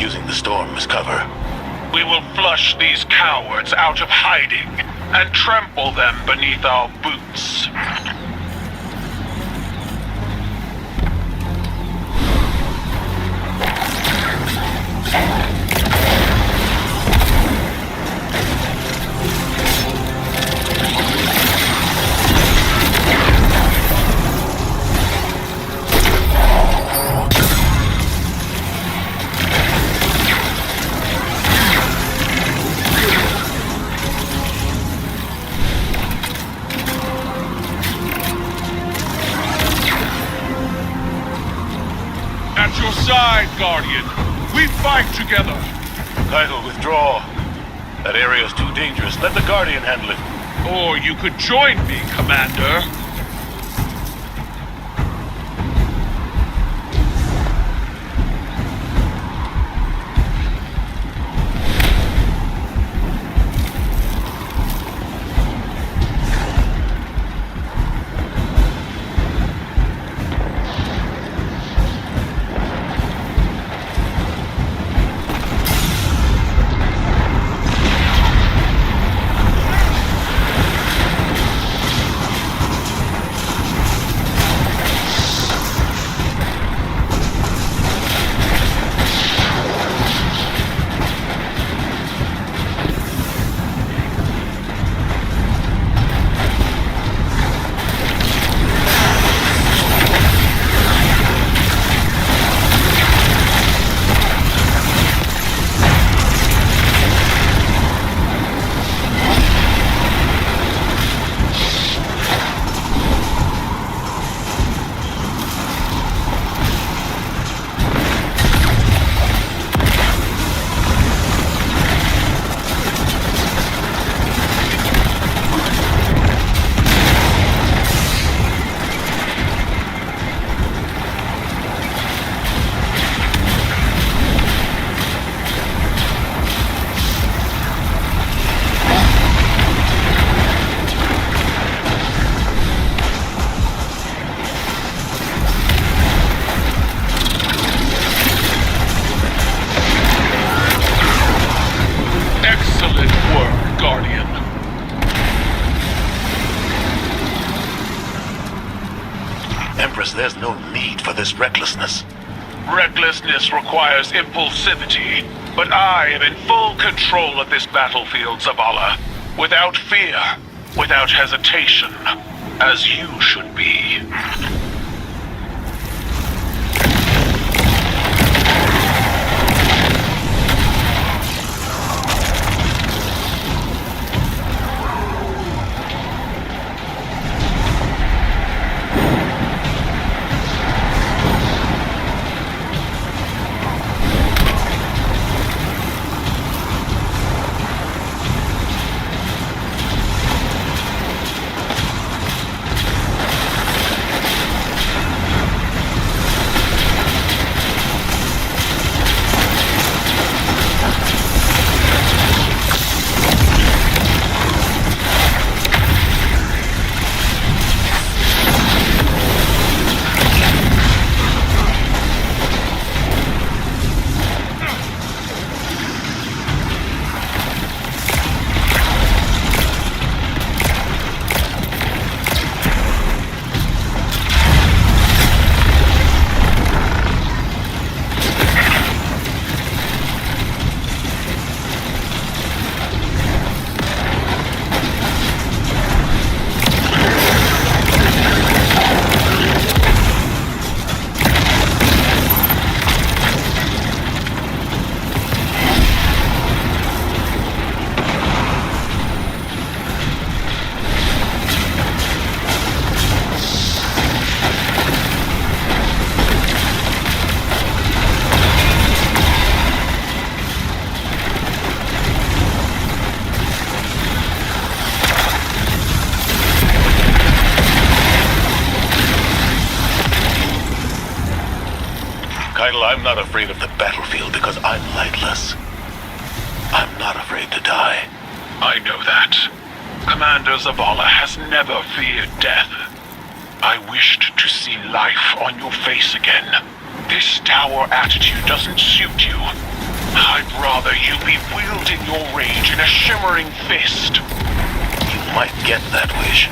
using the storm as cover. We will flush these cowards out of hiding and trample them beneath our boots. side, Guardian. We fight together. Keitel, withdraw. That area is too dangerous. Let the Guardian handle it. Or you could join me, Commander. There's no need for this recklessness. Recklessness requires impulsivity, but I am in full control of this battlefield, Zavala. Without fear, without hesitation, as you should be. I'm not afraid of the battlefield because I'm lightless. I'm not afraid to die. I know that. Commander Zavala has never feared death. I wished to see life on your face again. This dour attitude doesn't suit you. I'd rather you be wielding your rage in a shimmering fist. You might get that wish.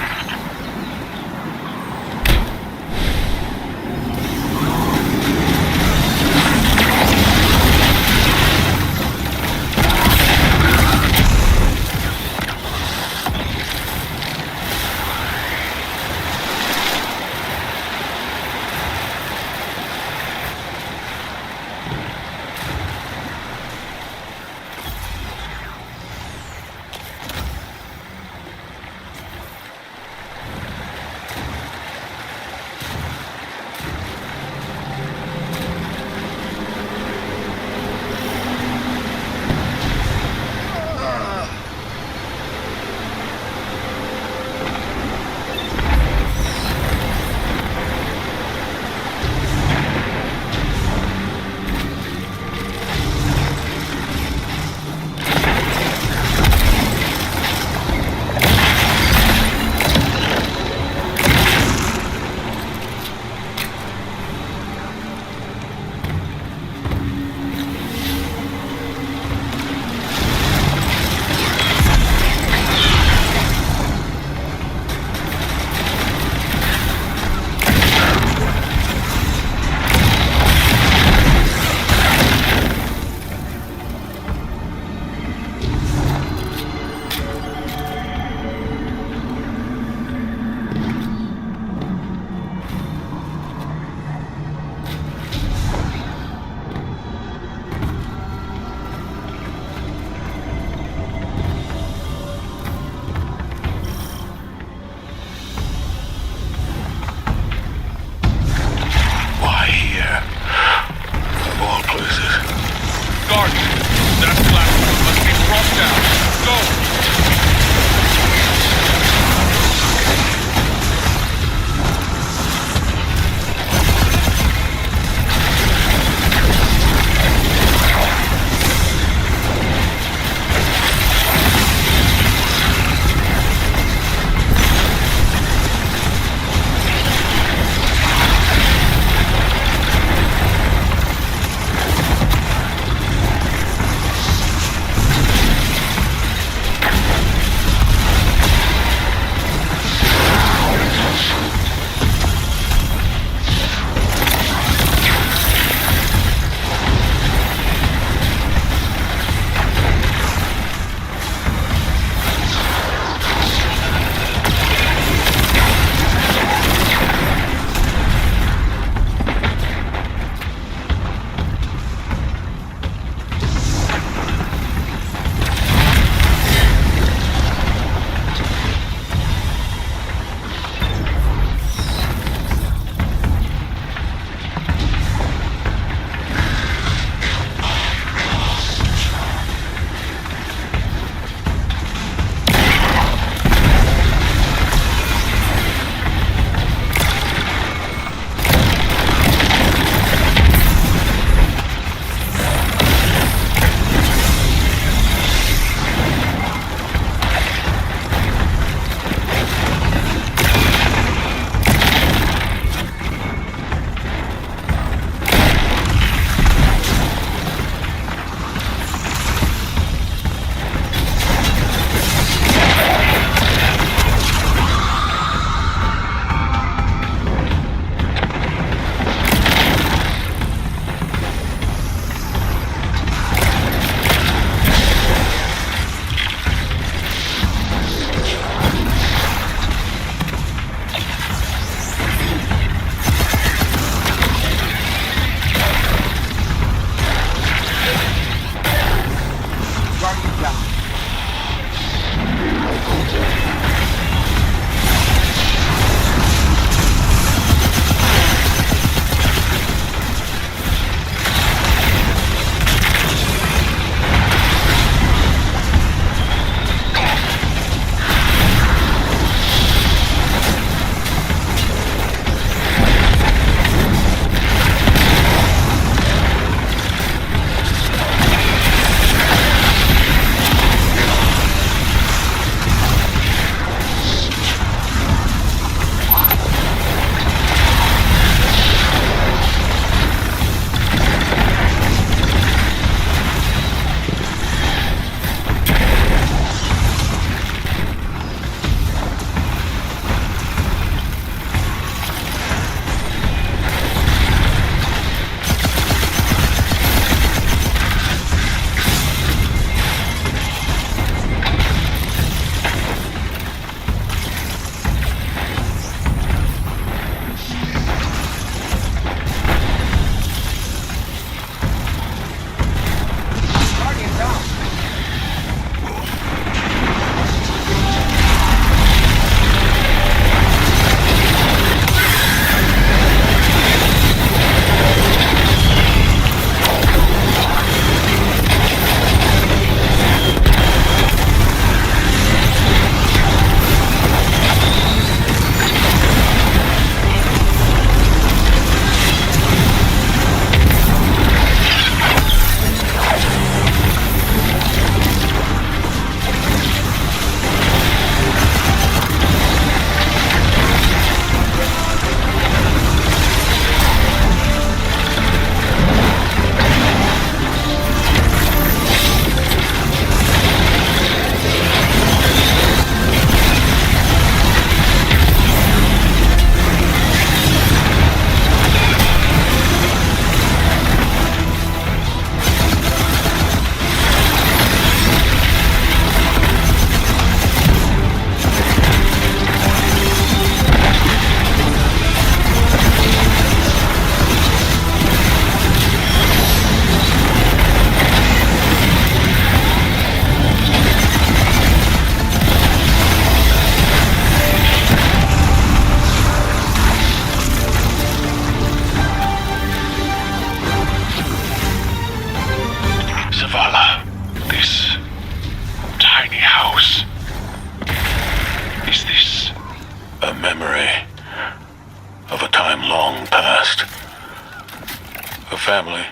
family.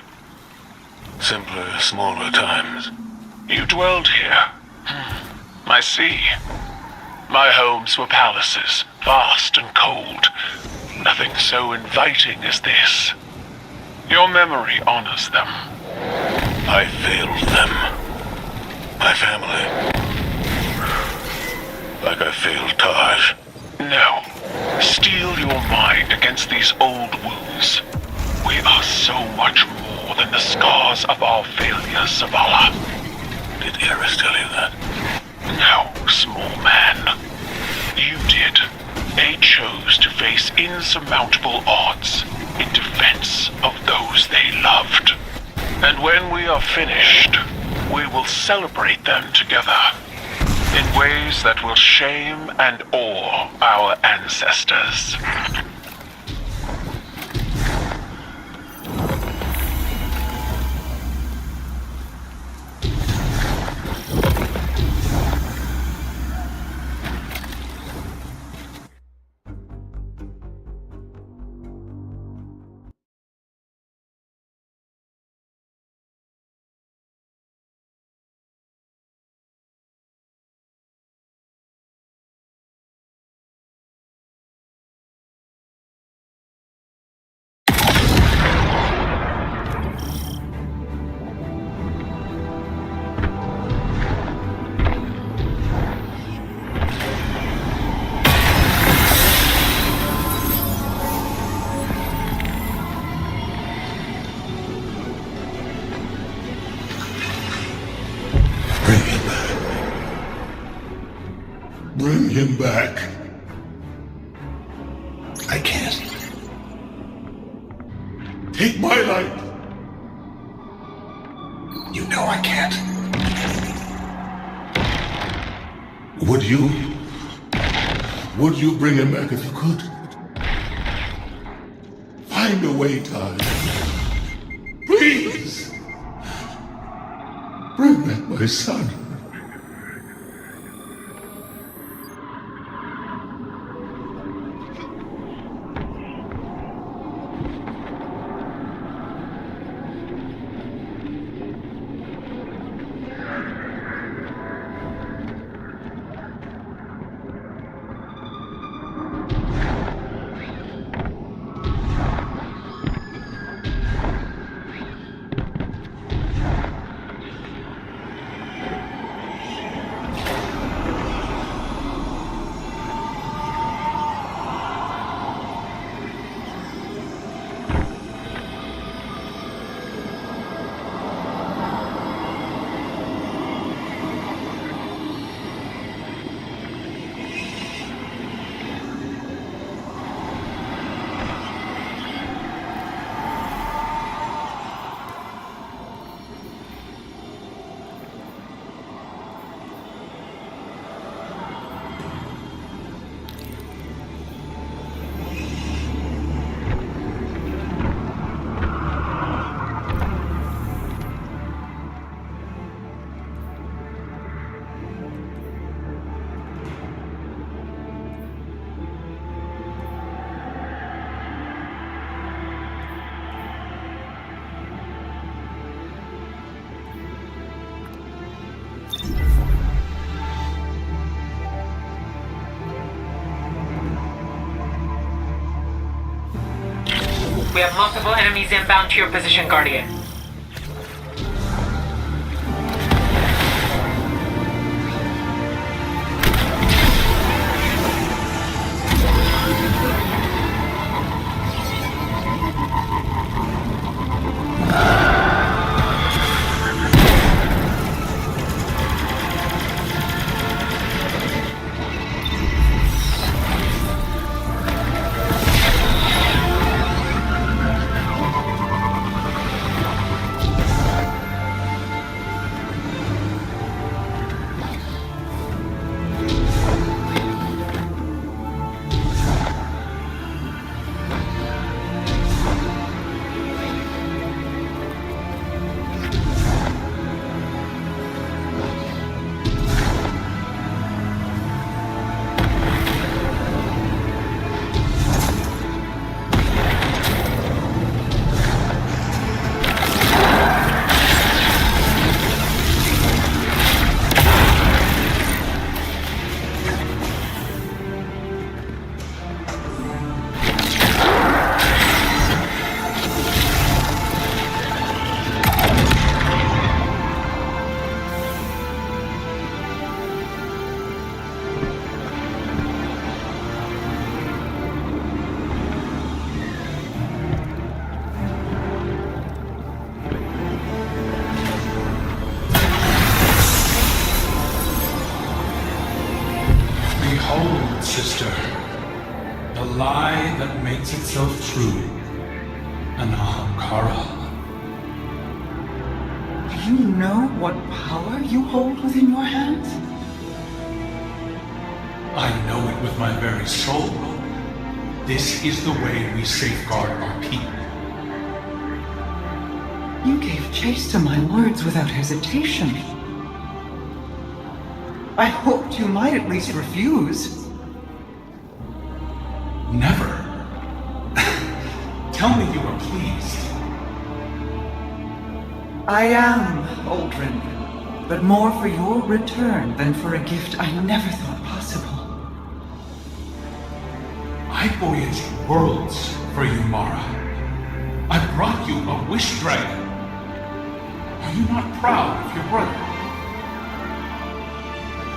Simpler, smaller times. You dwelled here. I see. My homes were palaces, vast and cold. Nothing so inviting as this. Your memory honors them. I failed them. My family. Like I failed Taj. No. Steel your mind against these old wounds. We are so much more than the scars of our failures, Zavala. Did Eris tell you that? No, small man. You did. They chose to face insurmountable odds in defense of those they loved. And when we are finished, we will celebrate them together in ways that will shame and awe our ancestors. Bring him back. I can't. Take my life. You know I can't. Would you bring him back if you could? Find a way, Todd. Please! Bring back my son. We have multiple enemies inbound to your position, Guardian. Sister, the lie that makes itself true, an Ahamkara. Do you know what power you hold within your hands? I know it with my very soul. This is the way we safeguard our people. You gave chase to my words without hesitation. I hoped you might at least refuse. Never. Tell me you are pleased. I am, Aldrin, but more for your return than for a gift I never thought possible. I voyaged worlds for you, Mara. I brought you a wish dragon. Are you not proud of your brother?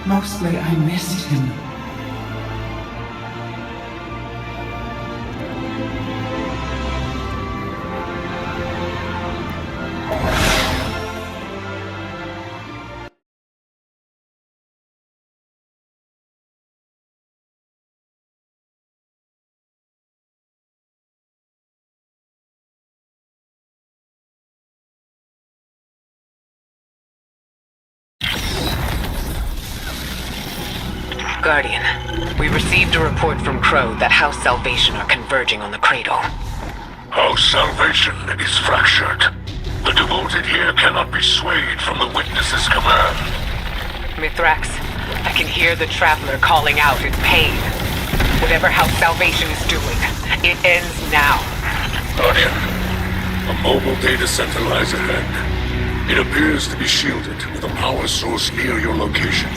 Mostly I missed him. Guardian, we received a report from Crow that House Salvation are converging on the cradle. House Salvation is fractured. The devoted here cannot be swayed from the Witness's command. Mithrax, I can hear the Traveler calling out in pain. Whatever House Salvation is doing, it ends now. Guardian, a mobile data center lies ahead. It appears to be shielded with a power source near your location.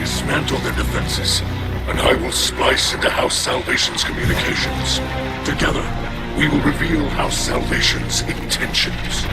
Dismantle their defenses, and I will splice into House Salvation's communications. Together, we will reveal House Salvation's intentions.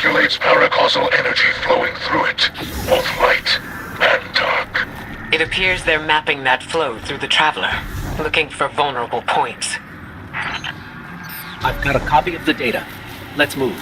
regulates paracausal energy flowing through it, both light and dark. It appears they're mapping that flow through the Traveler, looking for vulnerable points. I've got a copy of the data. Let's move.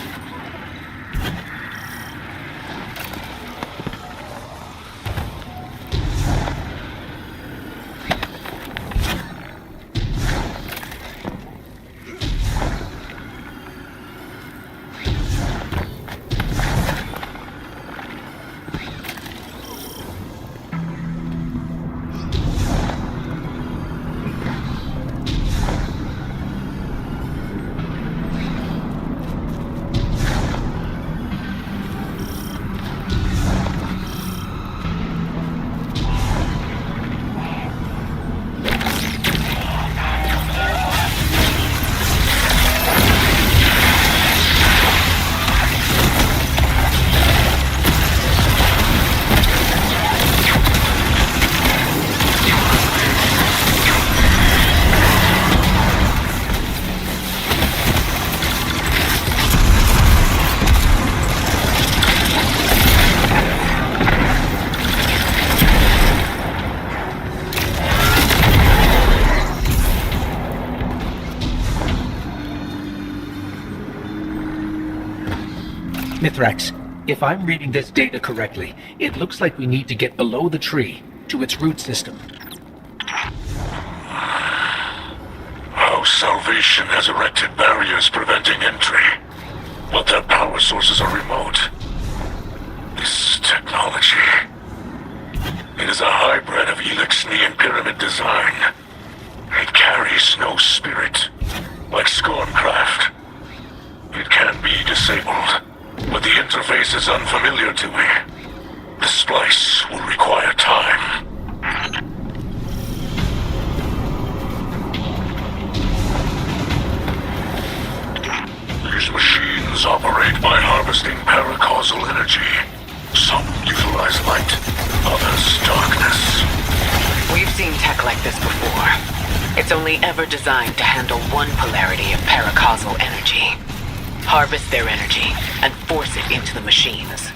Mithrax, if I'm reading this data correctly, it looks like we need to get below the tree, to its root system. Our Salvation has erected barriers preventing entry, but their power sources are remote. This technology... It is a hybrid of Elixni and Pyramid design. It carries no spirit, like Scorncraft. It can be disabled, but the interface is unfamiliar to me. The splice will require time. These machines operate by harvesting paracausal energy. Some utilize light, others darkness. We've seen tech like this before. It's only ever designed to handle one polarity of paracausal energy. Harvest their energy and force it into the machines.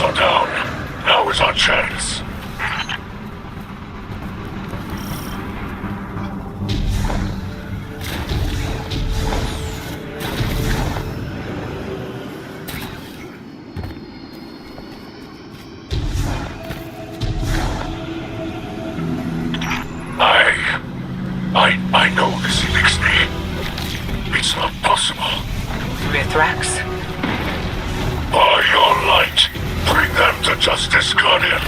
Are down. Now is our chance. I know this Elixni. It's not possible. Mithrax? By your light, bring them to justice, Guardian.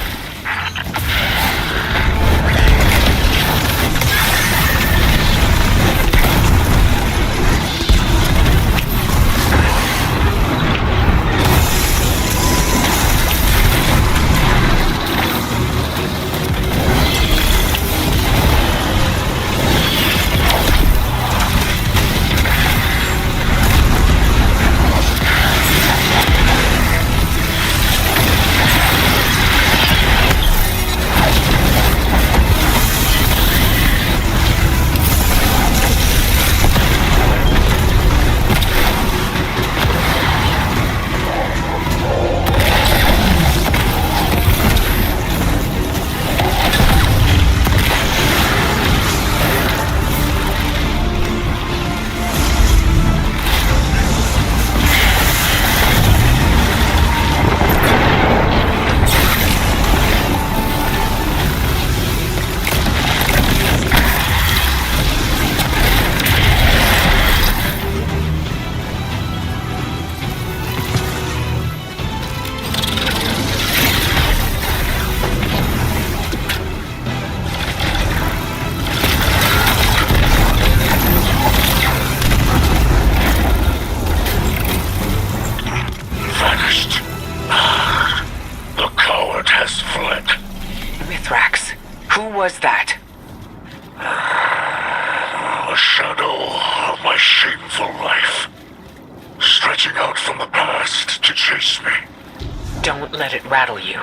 Was that? shadow of my shameful life, stretching out from the past to chase me. Don't let it rattle you.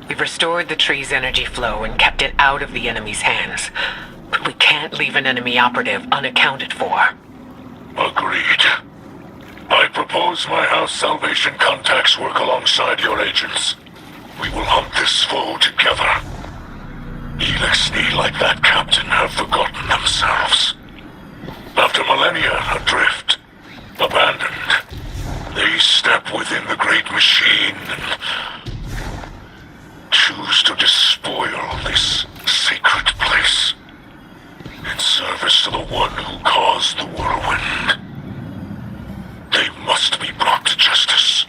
We've restored the tree's energy flow and kept it out of the enemy's hands. But we can't leave an enemy operative unaccounted for. Agreed. I propose my House Salvation contacts work alongside your agents. We will hunt this foe together. Elixni, like that captain, have forgotten themselves. After millennia adrift, abandoned, they step within the great machine and choose to despoil this sacred place in service to the one who caused the whirlwind. They must be brought to justice.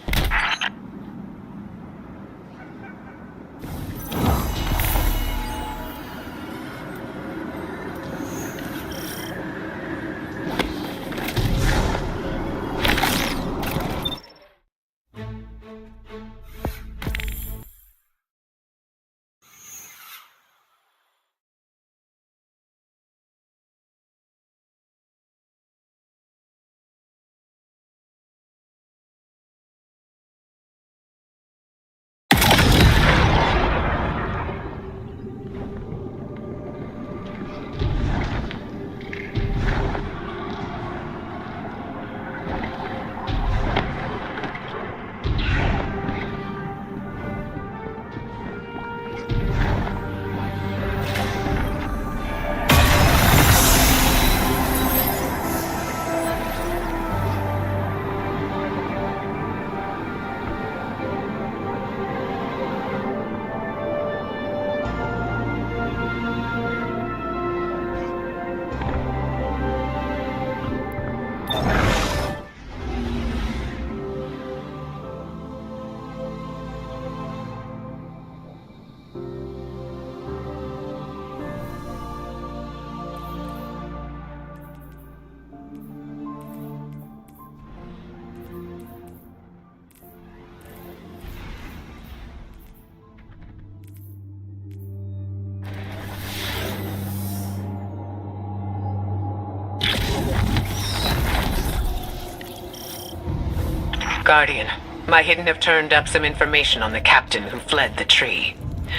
Guardian, my hidden have turned up some information on the captain who fled the tree.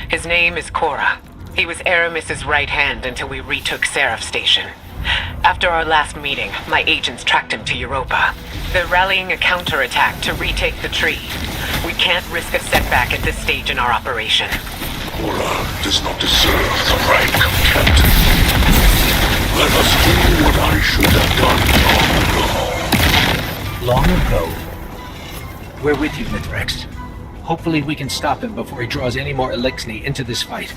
His name is Cora. He was Aramis's right hand until we retook Seraph Station. After our last meeting, my agents tracked him to Europa. They're rallying a counterattack to retake the tree. We can't risk a setback at this stage in our operation. Cora does not deserve the rank of captain. Let us do what I should have done long ago. Long ago? We're with you, Mithrax. Hopefully we can stop him before he draws any more Elixni into this fight.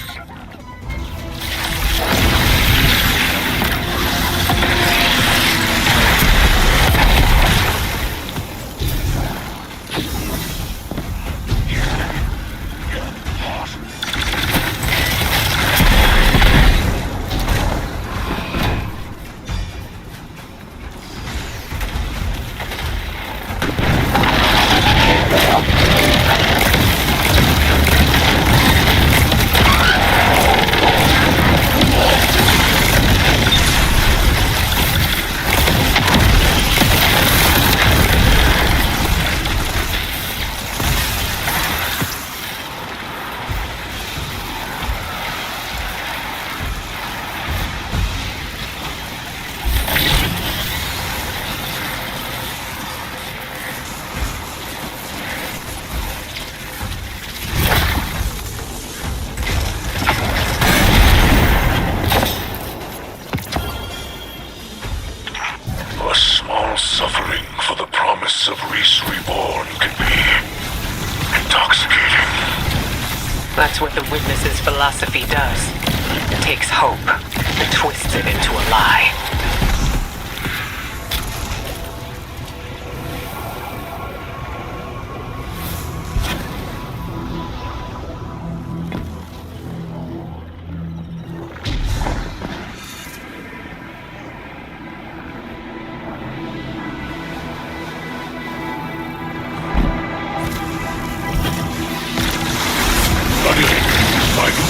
That's what the Witness's philosophy does. It takes hope and twists it into a lie.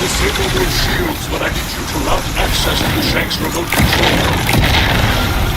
Disable those shields, but I need you to route access to Shank's remote control.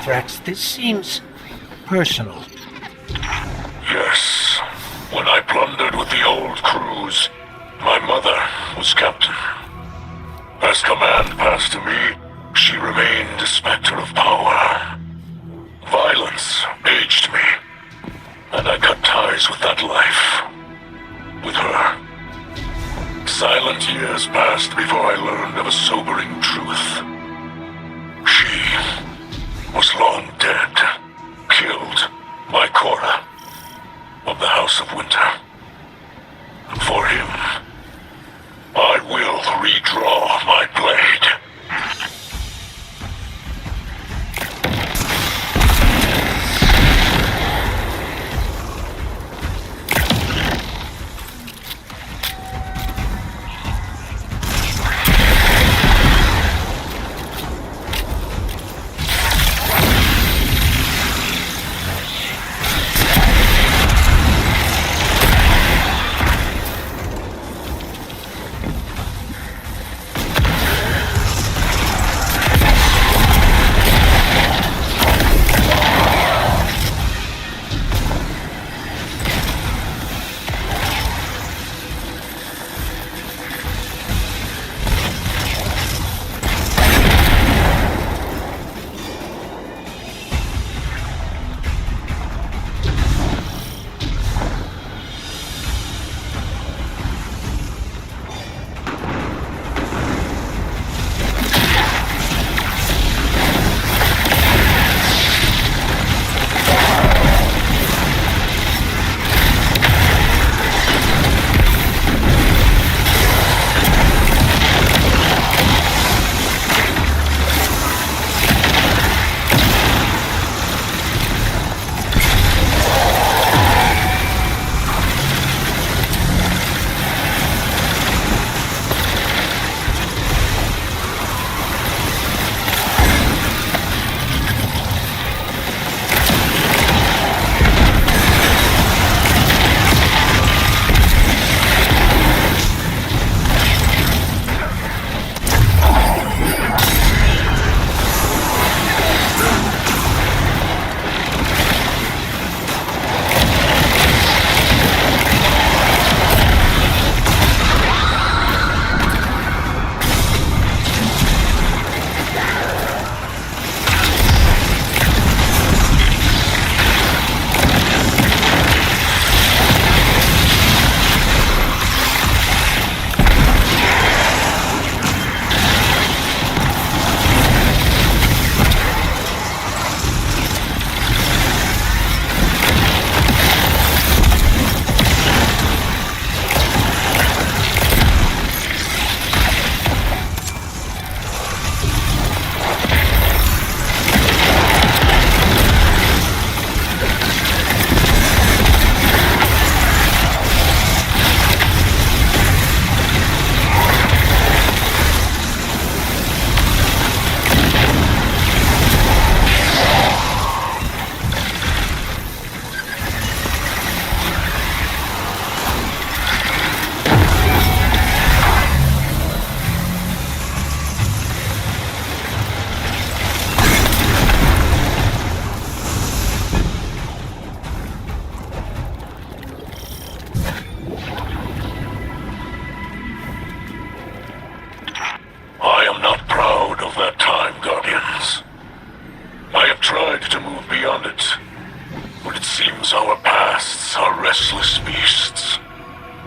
Mithrax, this seems personal. Yes. When I plundered with the old crews, my mother was captain. As command passed to me, she remained a specter of power. Violence aged me, and I cut ties with that life. With her. Silent years passed before I learned of a sobering truth. She was long dead, killed by Cora of the House of Winter. For him, I will redraw my blade.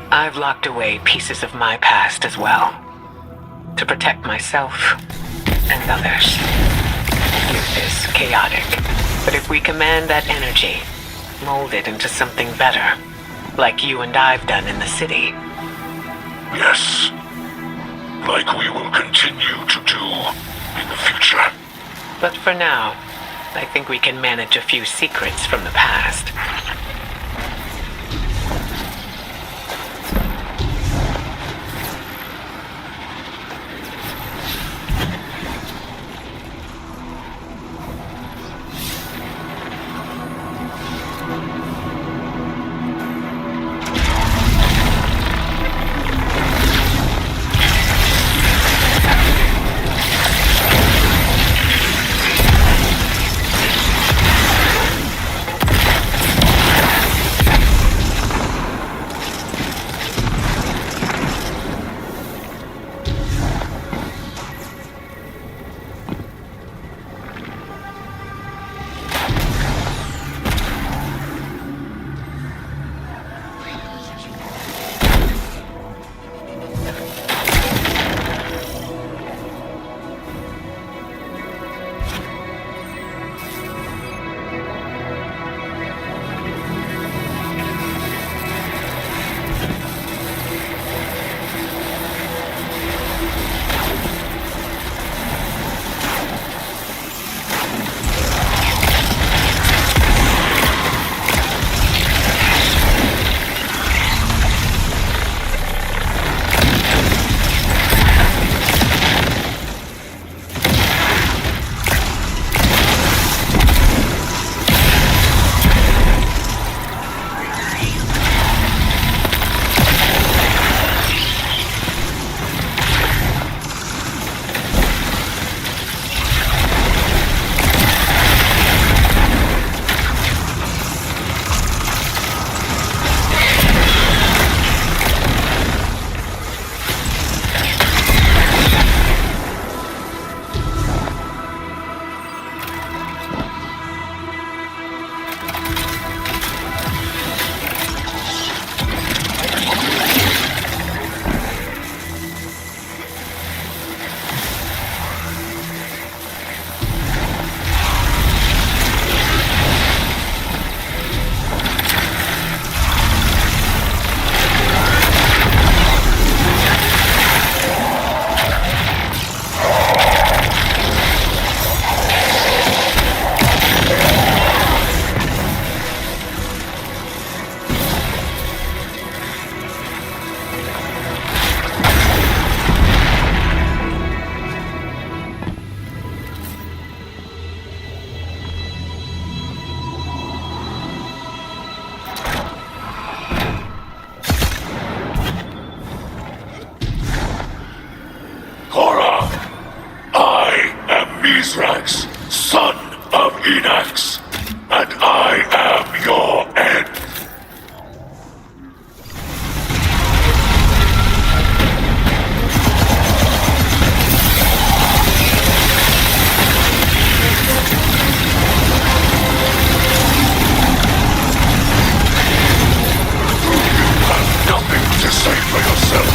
I've locked away pieces of my past as well. To protect myself and others. Youth is chaotic, but if we command that energy, mold it into something better, like you and I've done in the city. Yes. Like we will continue to do in the future. But for now, I think we can manage a few secrets from the past. Enox, and I am your end. You have nothing to say for yourself.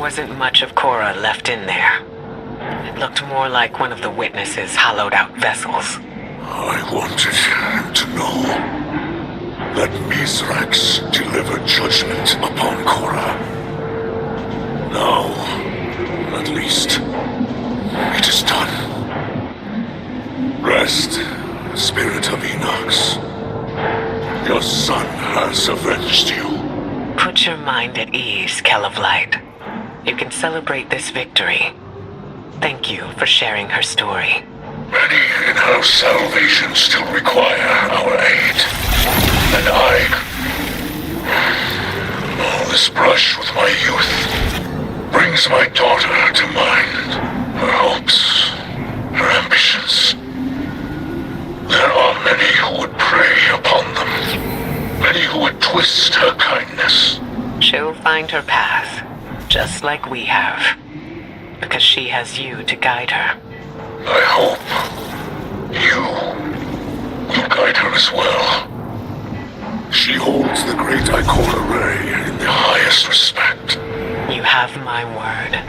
Wasn't much of Cora left in there. It looked more like one of the witnesses' hollowed-out vessels. I wanted him to know that Mithrax delivered judgment upon Cora. Now, at least, it is done. Rest, Spirit of Enox. Your son has avenged you. Put your mind at ease, Kell of Light. You can celebrate this victory. Thank you for sharing her story. Many in her salvation still require our aid. And all this brush with my youth brings my daughter to mind. Her hopes, her ambitions. There are many who would prey upon them. Many who would twist her kindness. She'll find her path. Just like we have. Because she has you to guide her. I hope you will guide her as well. She holds the great Ikora Ray in the highest respect. You have my word.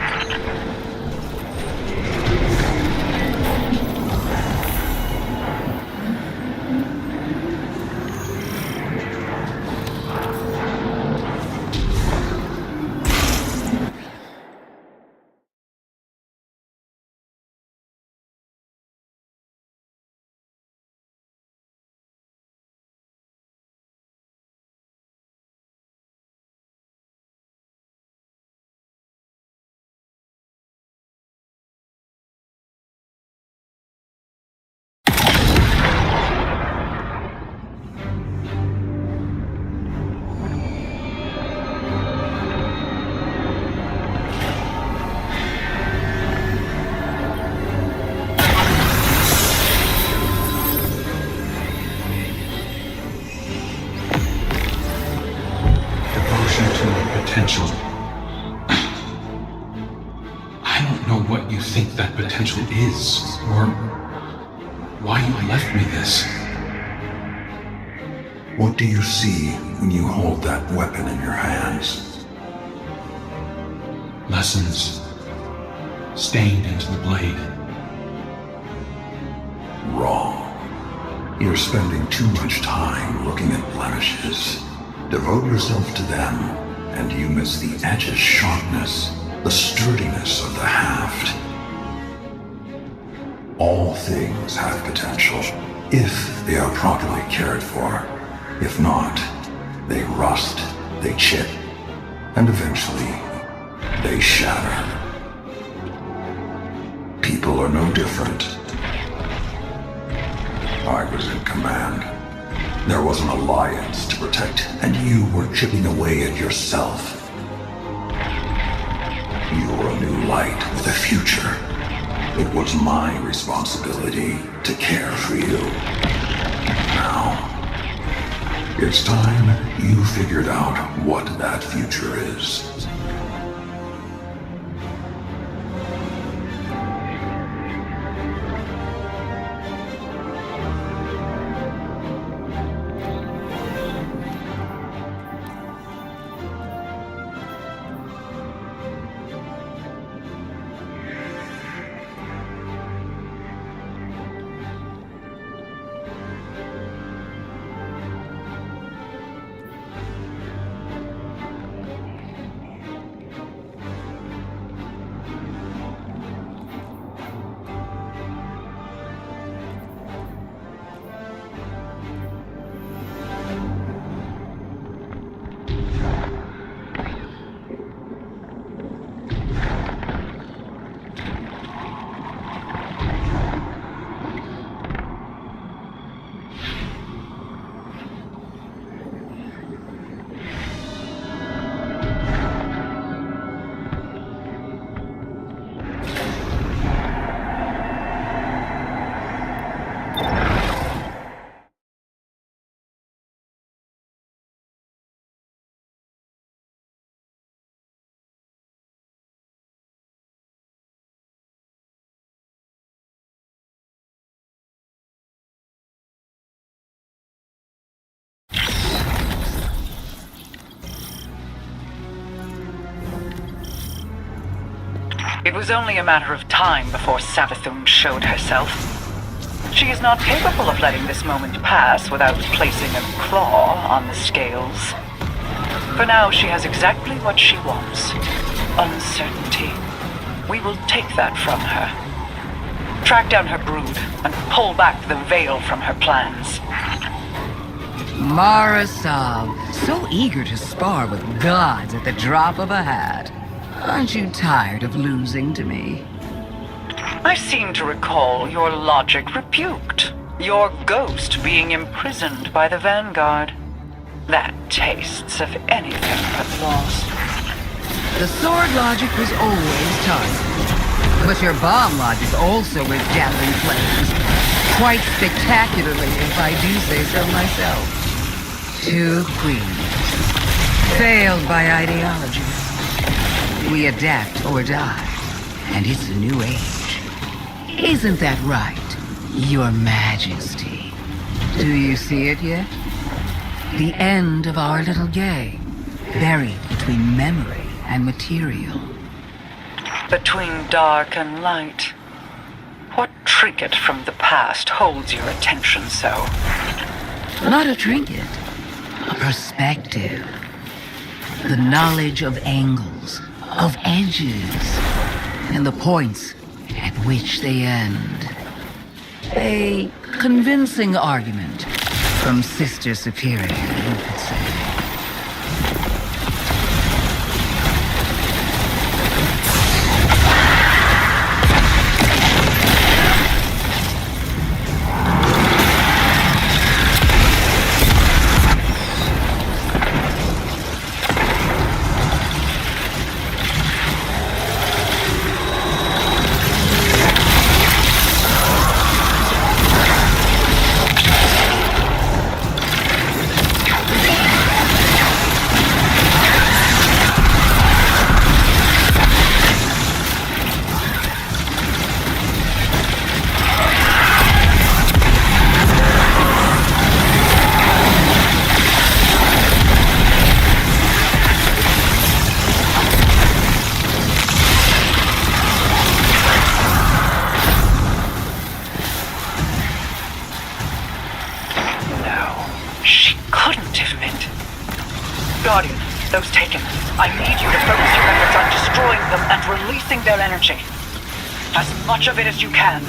potential. I don't know what you think that potential is, or why you left me this. What do you see when you hold that weapon in your hands? Lessons stained into the blade. Wrong. You're spending too much time looking at blemishes. Devote yourself to them, and you miss the edge's sharpness, the sturdiness of the haft. All things have potential, if they are properly cared for. If not, they rust, they chip, and eventually, they shatter. People are no different. I was in command. There was an alliance to protect, and you were chipping away at yourself. You're a new light with a future. It was my responsibility to care for you. Now, it's time you figured out what that future is. It was only a matter of time before Savathun showed herself. She is not capable of letting this moment pass without placing a claw on the scales. For now, she has exactly what she wants. Uncertainty. We will take that from her. Track down her brood and pull back the veil from her plans. Mara Sav, so eager to spar with gods at the drop of a hat. Aren't you tired of losing to me? I seem to recall your logic rebuked. Your ghost being imprisoned by the Vanguard. That tastes of anything but loss. The sword logic was always targeted. But your bomb logic also was gathering flames. Quite spectacularly, if I do say so myself. 2 queens. Failed by ideology. We adapt or die, and it's a new age. Isn't that right, Your Majesty? Do you see it yet? The end of our little game, buried between memory and material. Between dark and light. What trinket from the past holds your attention so? Not a trinket, a perspective. The knowledge of angles, of edges, and the points at which they end. A convincing argument from Sister Superior, you could say. She couldn't have meant... Guardian, those taken. I need you to focus your efforts on destroying them and releasing their energy. As much of it as you can.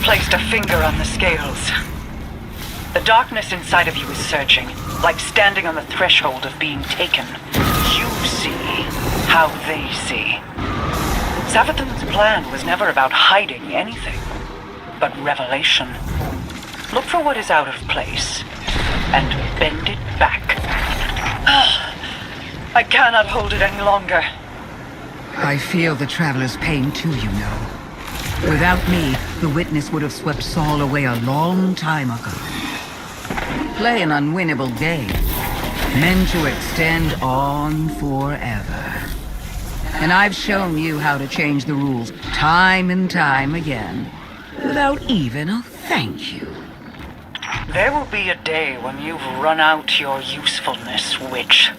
Placed a finger on the scales. The darkness inside of you is surging, like standing on the threshold of being taken. You see how they see. Savathun's plan was never about hiding anything, but revelation. Look for what is out of place, and bend it back. I cannot hold it any longer. I feel the Traveler's pain too, you know. Without me, the Witness would have swept Saul away a long time ago. Play an unwinnable game, meant to extend on forever. And I've shown you how to change the rules time and time again, without even a thank you. There will be a day when you've run out your usefulness, Witch.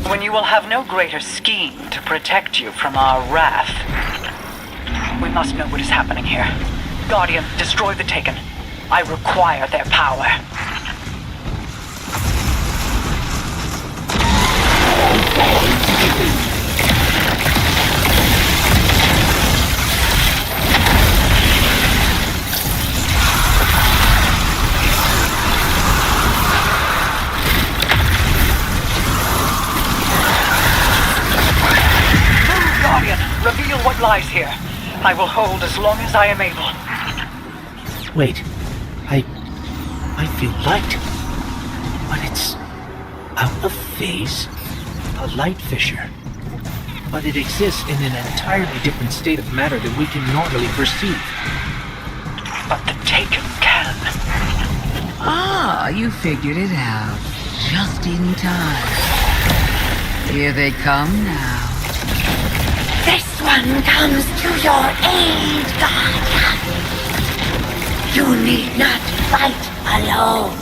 When you will have no greater scheme to protect you from our wrath. We must know what is happening here. Guardian, destroy the Taken. I require their power. Guardian, reveal what lies here. I will hold as long as I am able. Wait. I feel light. But it's out of phase. A light fissure. But it exists in an entirely different state of matter than we can normally perceive. But the Taken can. Ah, you figured it out. Just in time. Here they come now. This one comes to your aid, Guardian. You need not fight alone.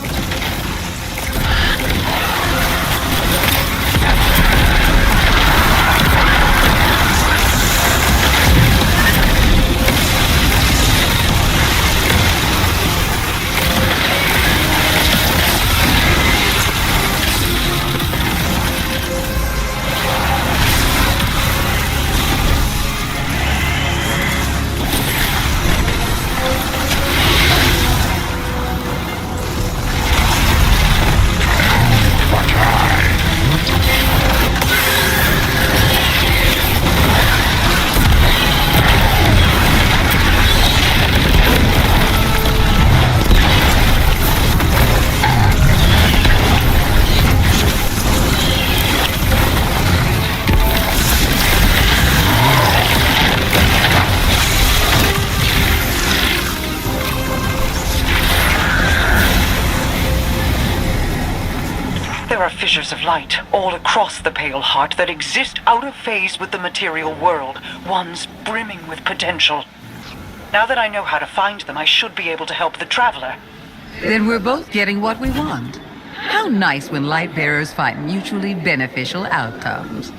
There are fissures of light all across the Pale Heart that exist out of phase with the material world, ones brimming with potential. Now that I know how to find them, I should be able to help the Traveler. Then we're both getting what we want. How nice when light bearers find mutually beneficial outcomes.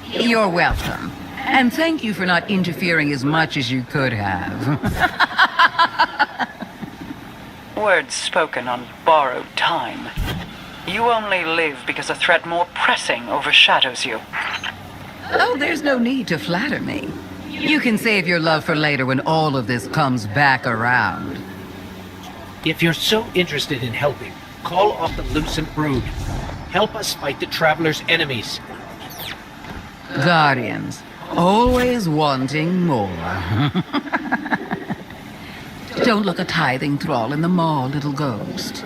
You're welcome. And thank you for not interfering as much as you could have. Words spoken on borrowed time. You only live because a threat more pressing overshadows you. Oh, there's no need to flatter me. You can save your love for later when all of this comes back around. If you're so interested in helping, call off the Lucent Brood. Help us fight the Traveler's enemies. Guardians, always wanting more. Don't look a tithing thrall in the maw, little ghost.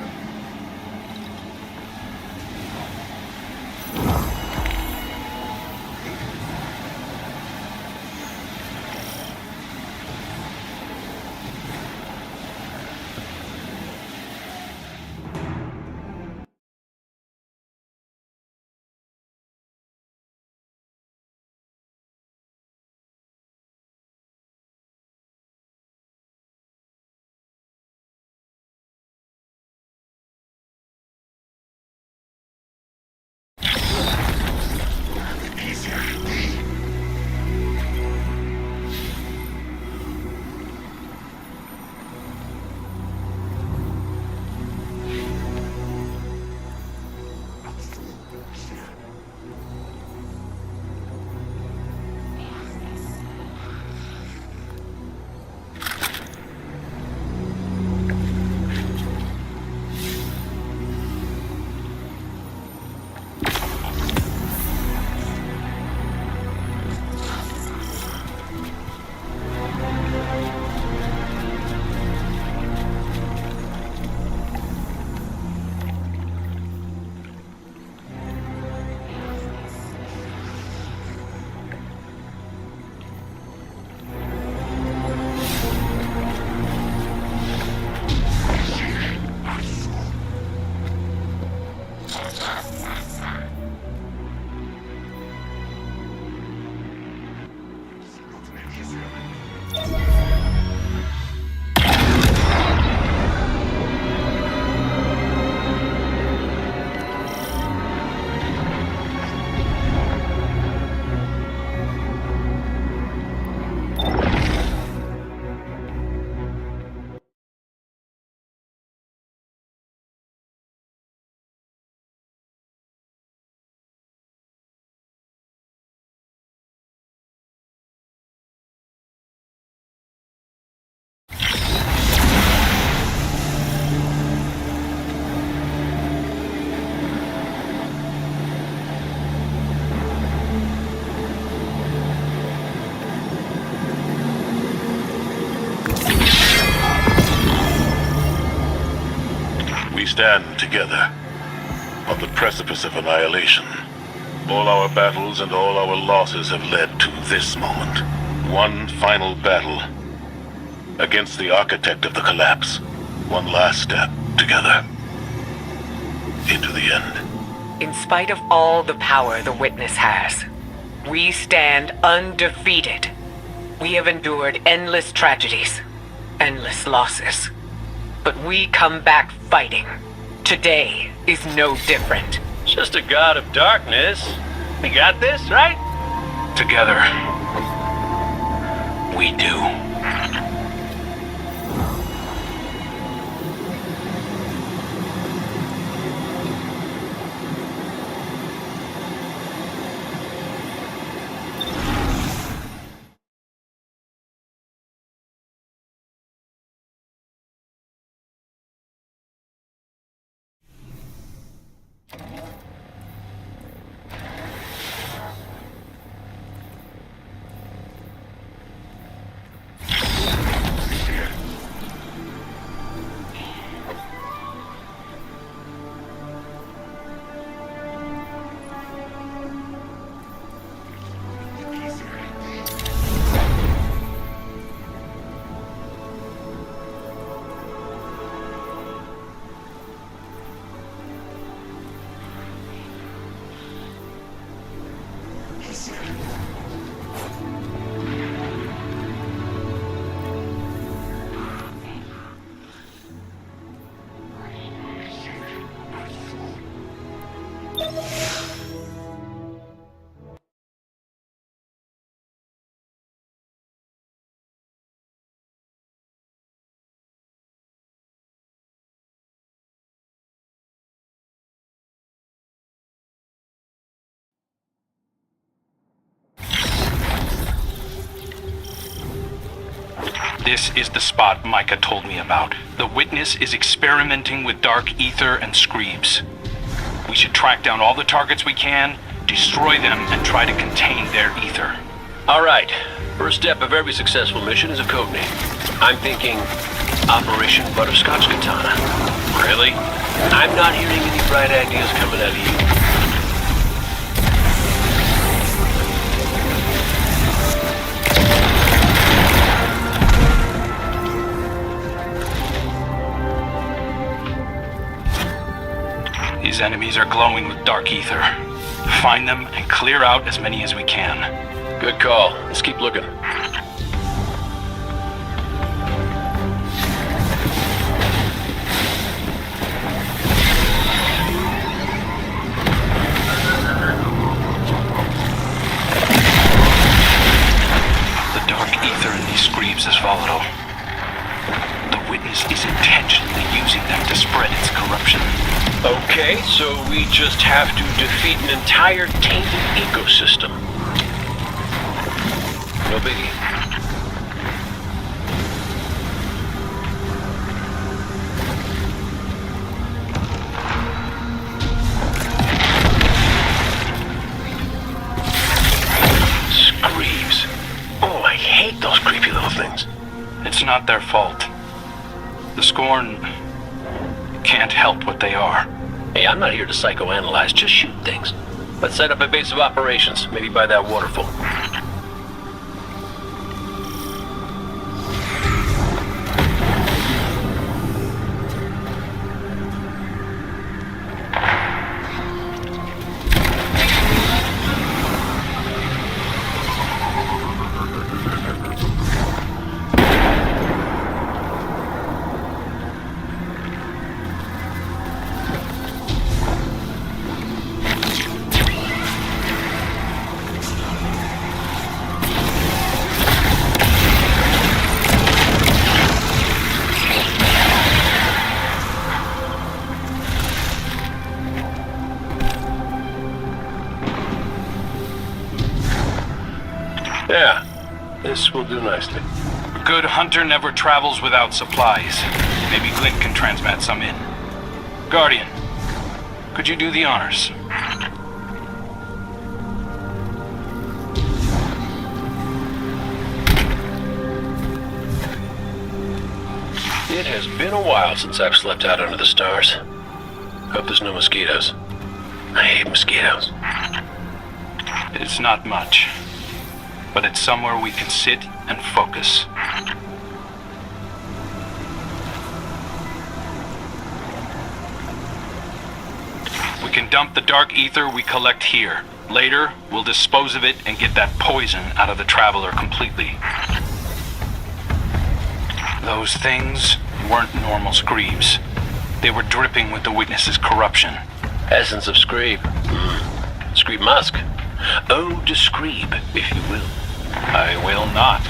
stand together on the precipice of annihilation. All our battles and all our losses have led to this moment. One final battle against the architect of the collapse. One last step together into the end. In spite of all the power the Witness has, we stand undefeated. We have endured endless tragedies, endless losses. But we come back fighting. Today is no different. Just a god of darkness. We got this, right? Together, we do. This is the spot Micah told me about. The Witness is experimenting with dark ether and screebs. We should track down all the targets we can, destroy them, and try to contain their ether. All right. First step of every successful mission is a code name. I'm thinking Operation Butterscotch Katana. Really? I'm not hearing any bright ideas coming out of you. These enemies are glowing with dark ether. Find them and clear out as many as we can. Good call. Let's keep looking. The dark ether in these screebs is volatile. The Witness is intentionally using them to spread its corruption. Okay, so we just have to defeat an entire tainted ecosystem. No biggie. Screeves. Oh, I hate those creepy little things. It's not their fault. The Scorn can't help what they are. Hey, I'm not here to psychoanalyze, just shoot things. Let's set up a base of operations, maybe by that waterfall. Yeah, this will do nicely. A good hunter never travels without supplies. Maybe Glint can transmat some in. Guardian, could you do the honors? It has been a while since I've slept out under the stars. Hope there's no mosquitoes. I hate mosquitoes. It's not much, but it's somewhere we can sit and focus. We can dump the dark ether we collect here. Later, we'll dispose of it and get that poison out of the Traveler completely. Those things weren't normal screebs. They were dripping with the Witness's corruption. Essence of Screeb. Screeb Musk. Ode to Screeb, if you will. I will not.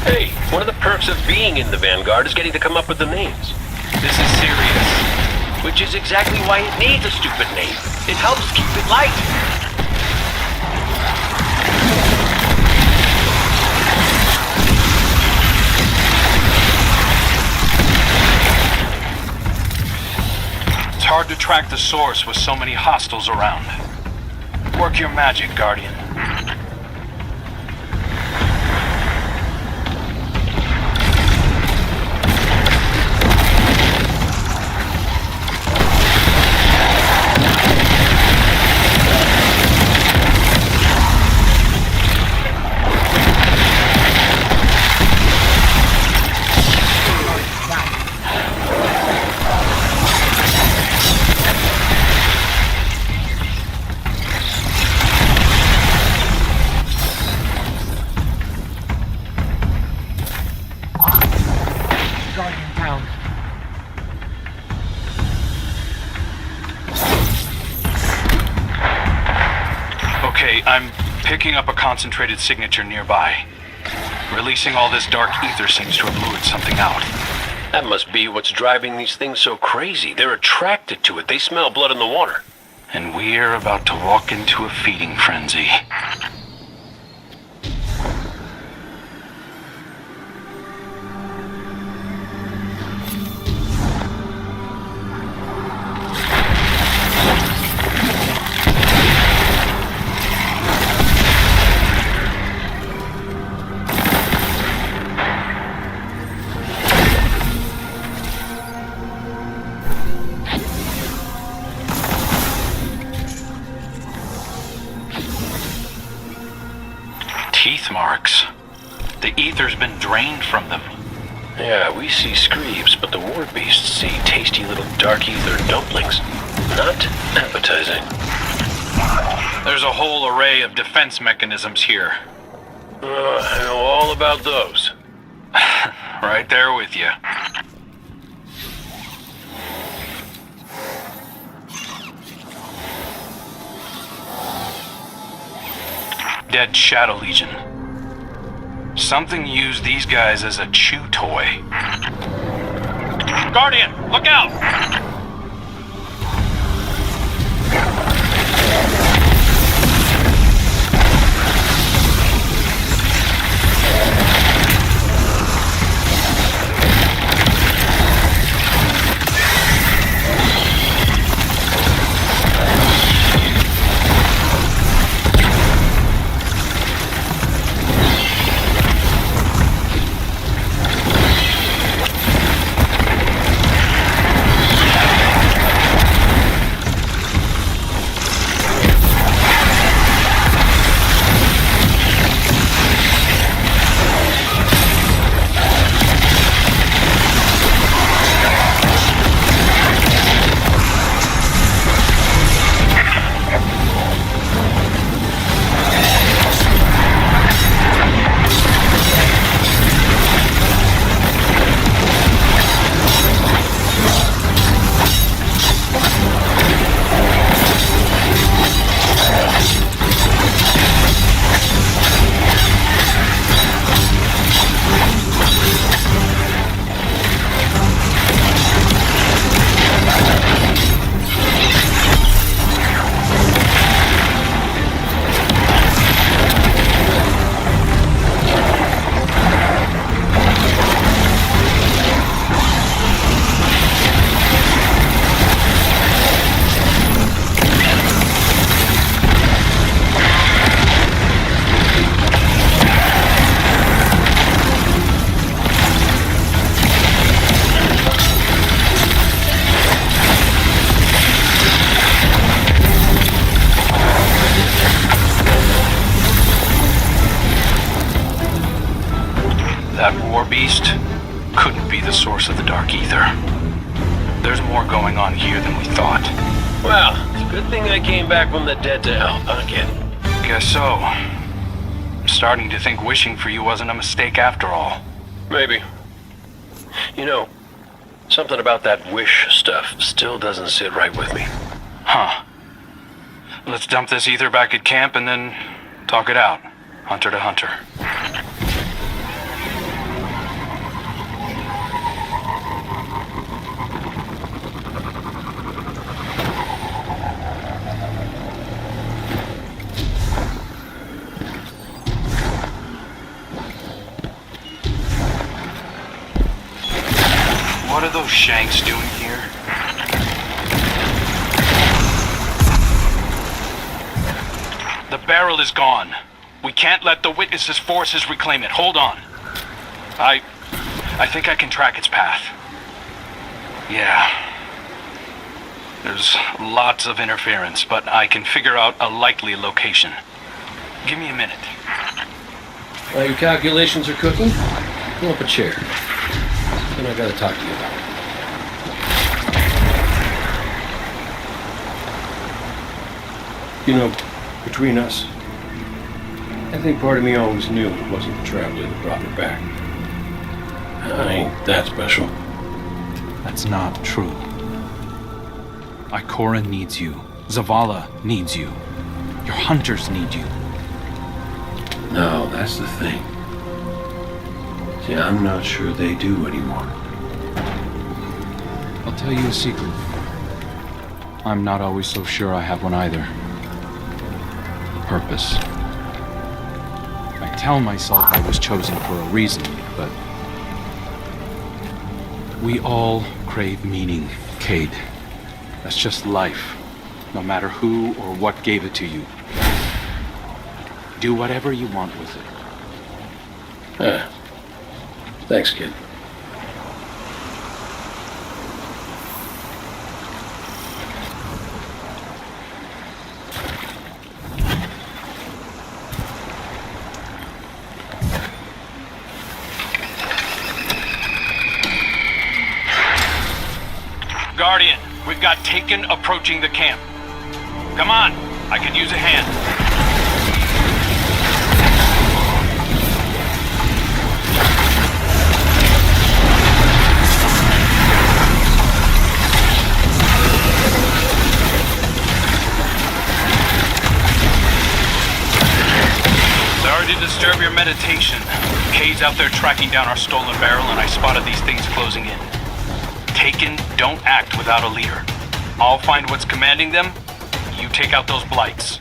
Hey, one of the perks of being in the Vanguard is getting to come up with the names. This is serious. Which is exactly why it needs a stupid name. It helps keep it light. It's hard to track the source with so many hostiles around. Work your magic, Guardian. I'm picking up a concentrated signature nearby. Releasing all this dark ether seems to have lured something out. That must be what's driving these things so crazy. They're attracted to it. They smell blood in the water. And we're about to walk into a feeding frenzy. Teeth marks. The ether's been drained from them. Yeah, we see screebs, but the war beasts see tasty little dark ether dumplings. Not appetizing. There's a whole array of defense mechanisms here. I know all about those. Right there with you. Dead Shadow Legion. Something used these guys as a chew toy. Guardian, look out! beast couldn't be the source of the dark ether. There's more going on here than we thought. Well, it's a good thing I came back from the dead to help, huh, kid? Guess so. I'm starting to think wishing for you wasn't a mistake after all. Maybe. You know, something about that wish stuff still doesn't sit right with me. Huh. Let's dump this ether back at camp and then talk it out, hunter to hunter. What are those Shanks doing here? The barrel is gone. We can't let the witnesses' forces reclaim it. Hold on. I think I can track its path. Yeah. There's lots of interference, but I can figure out a likely location. Give me a minute. While your calculations are cooking, pull up a chair. Then I gotta talk to you about it. You know, between us, I think part of me always knew it wasn't the traveler that brought me back. I ain't that special. That's not true. Ikora needs you. Zavala needs you. Your hunters need you. No, that's the thing. See, I'm not sure they do anymore. I'll tell you a secret. I'm not always so sure I have one either. Purpose. I tell myself I was chosen for a reason, but we all crave meaning, Cade. That's just life, no matter who or what gave it to you. Do whatever you want with it. Thanks, kid. Guardian, we've got Taken approaching the camp. Come on, I could use a hand. Sorry to disturb your meditation. Kay's out there tracking down our stolen barrel, and I spotted these things closing in. Taken don't act without a leader. I'll find what's commanding them. You take out those blights.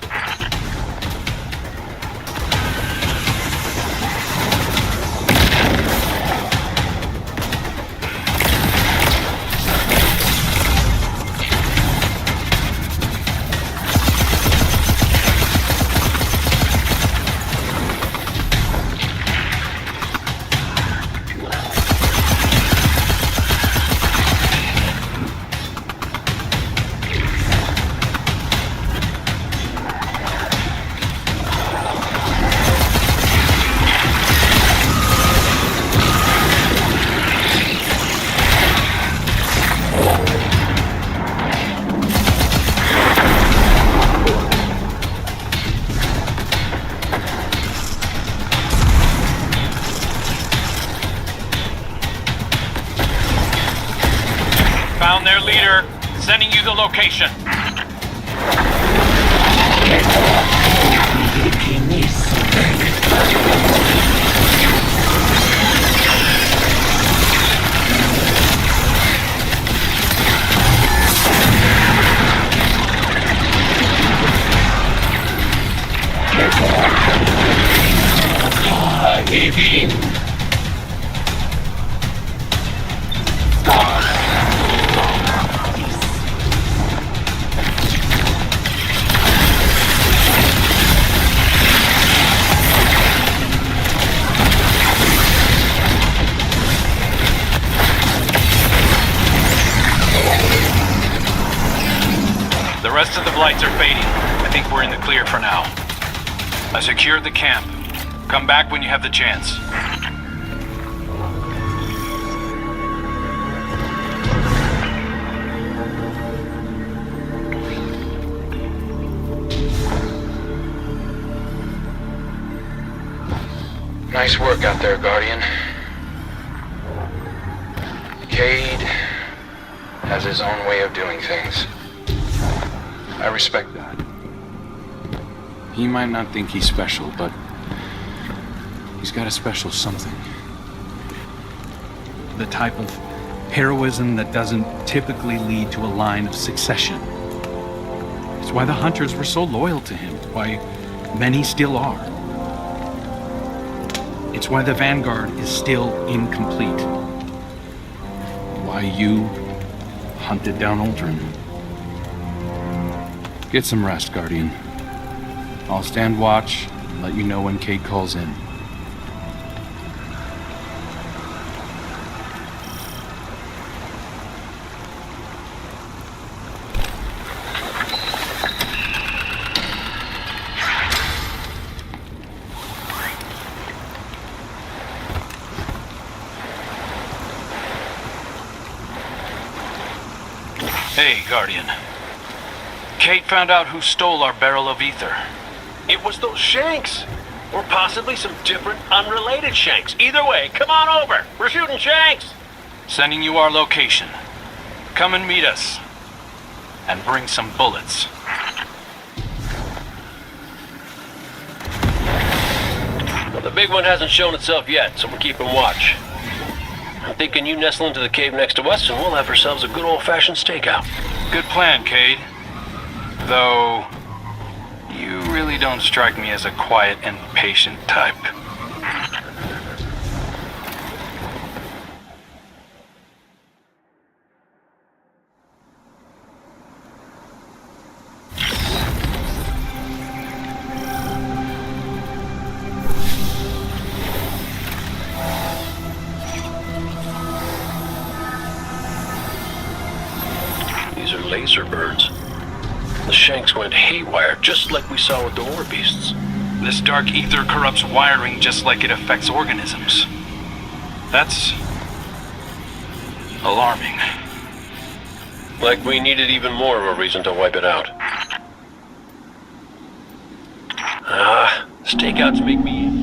Found their leader. Sending you the location. The rest of the blights are fading. I think we're in the clear for now. I secured the camp. Come back when you have the chance. Nice work out there, Guardian. Cade has his own way of doing things. I respect that. He might not think he's special, but he's got a special something. The type of heroism that doesn't typically lead to a line of succession. It's why the Hunters were so loyal to him, why many still are. It's why the Vanguard is still incomplete. Why you hunted down Aldrin. Get some rest, Guardian. I'll stand watch and let you know when Cade calls in. Hey, Guardian. Kate found out who stole our barrel of ether. It was those Shanks. Or possibly some different, unrelated Shanks. Either way, come on over. We're shooting Shanks. Sending you our location. Come and meet us. And bring some bullets. Well, the big one hasn't shown itself yet, so we're keeping watch. I'm thinking you nestle into the cave next to us and we'll have ourselves a good old-fashioned stakeout. Good plan, Cade. Though, you really don't strike me as a quiet and patient type. These are laser birds. The Shanks went haywire, just like we saw with the war beasts. This dark ether corrupts wiring just like it affects organisms. That's alarming. Like we needed even more of a reason to wipe it out. Stakeouts make me...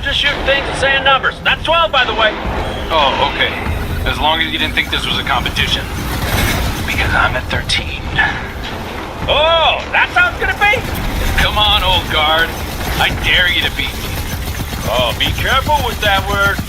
Just shooting things and saying numbers. That's 12, by the way. Oh, okay. As long as you didn't think this was a competition. Because I'm at 13. Oh, that's how it's gonna be? Come on, old guard. I dare you to beat me. Oh, be careful with that word.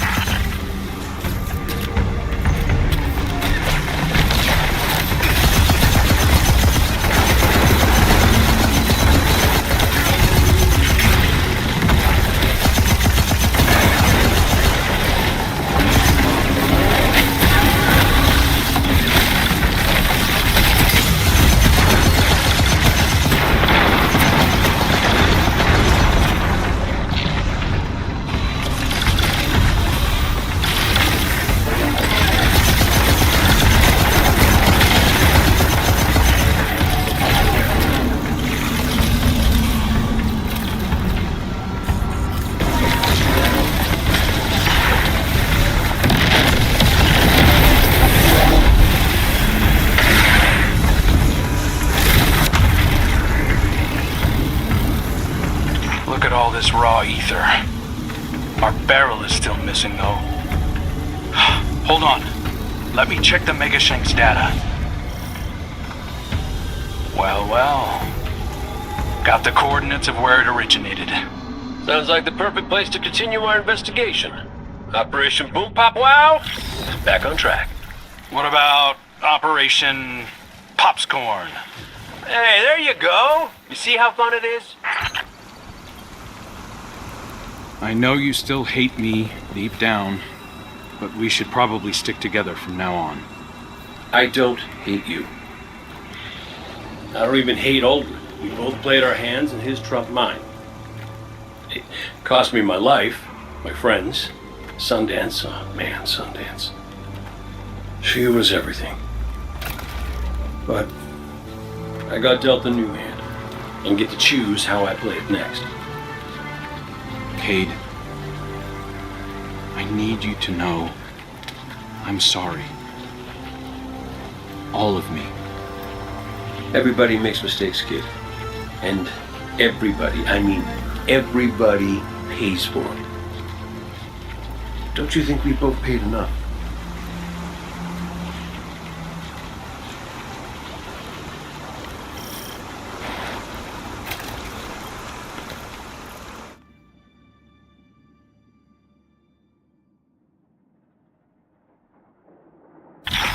Look at all this raw ether. Our barrel is still missing, though. Hold on. Let me check the Megashank's data. Well, well. Got the coordinates of where it originated. Sounds like the perfect place to continue our investigation. Operation Boom Pop Wow? Back on track. What about Operation Popscorn? Hey, there you go. You see how fun it is? I know you still hate me deep down, but we should probably stick together from now on. I don't hate you. I don't even hate Aldrin. We both played our hands and his trumped mine. It cost me my life, my friends, Sundance. Oh man, Sundance. She was everything. But I got dealt a new hand and get to choose how I play it next. Cade, I need you to know I'm sorry. All of me. Everybody makes mistakes, kid. And everybody, I mean everybody, pays for them. Don't you think we both paid enough?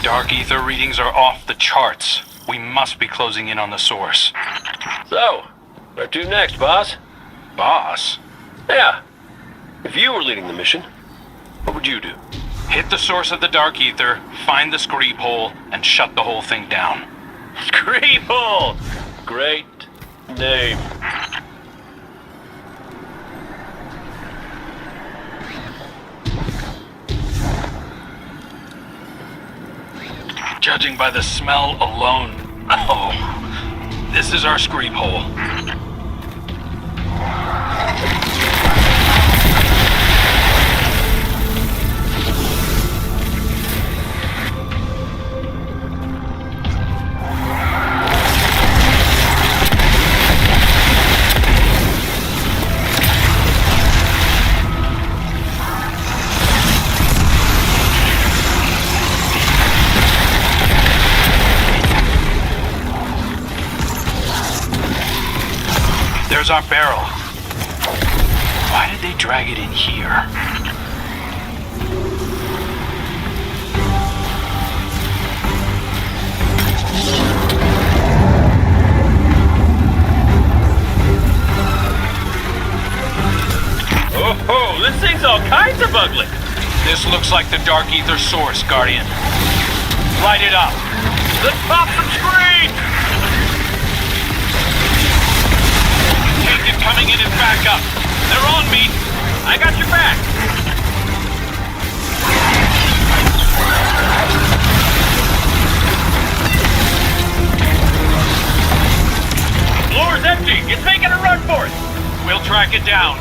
Dark ether readings are off the charts. We must be closing in on the source. So, where to next, boss? Boss? Yeah. If you were leading the mission, what would you do? Hit the source of the dark ether, find the screep hole, and shut the whole thing down. Screep hole! Great name. Judging by the smell alone, oh, this is our screep hole. There's our barrel. Why did they drag it in here? Oh, this thing's all kinds of ugly. This looks like the dark ether source, Guardian. Light it up. Let's pop some screen! Coming in and back up. They're on me. I got your back. Floor's empty. It's making a run for it. We'll track it down.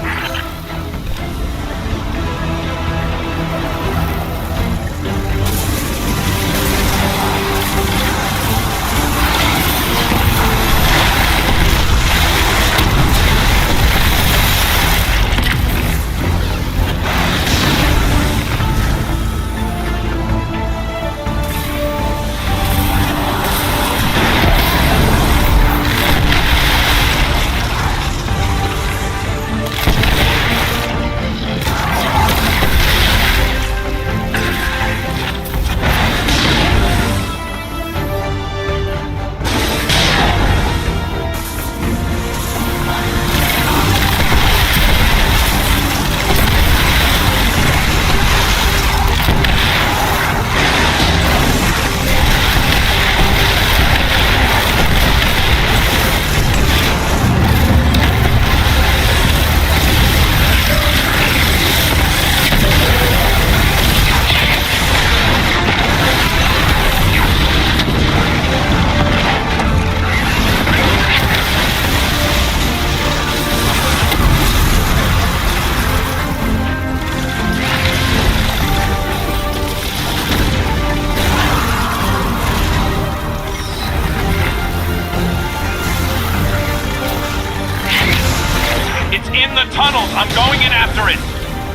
the tunnels. I'm going in after it.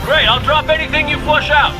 Great, I'll drop anything you flush out.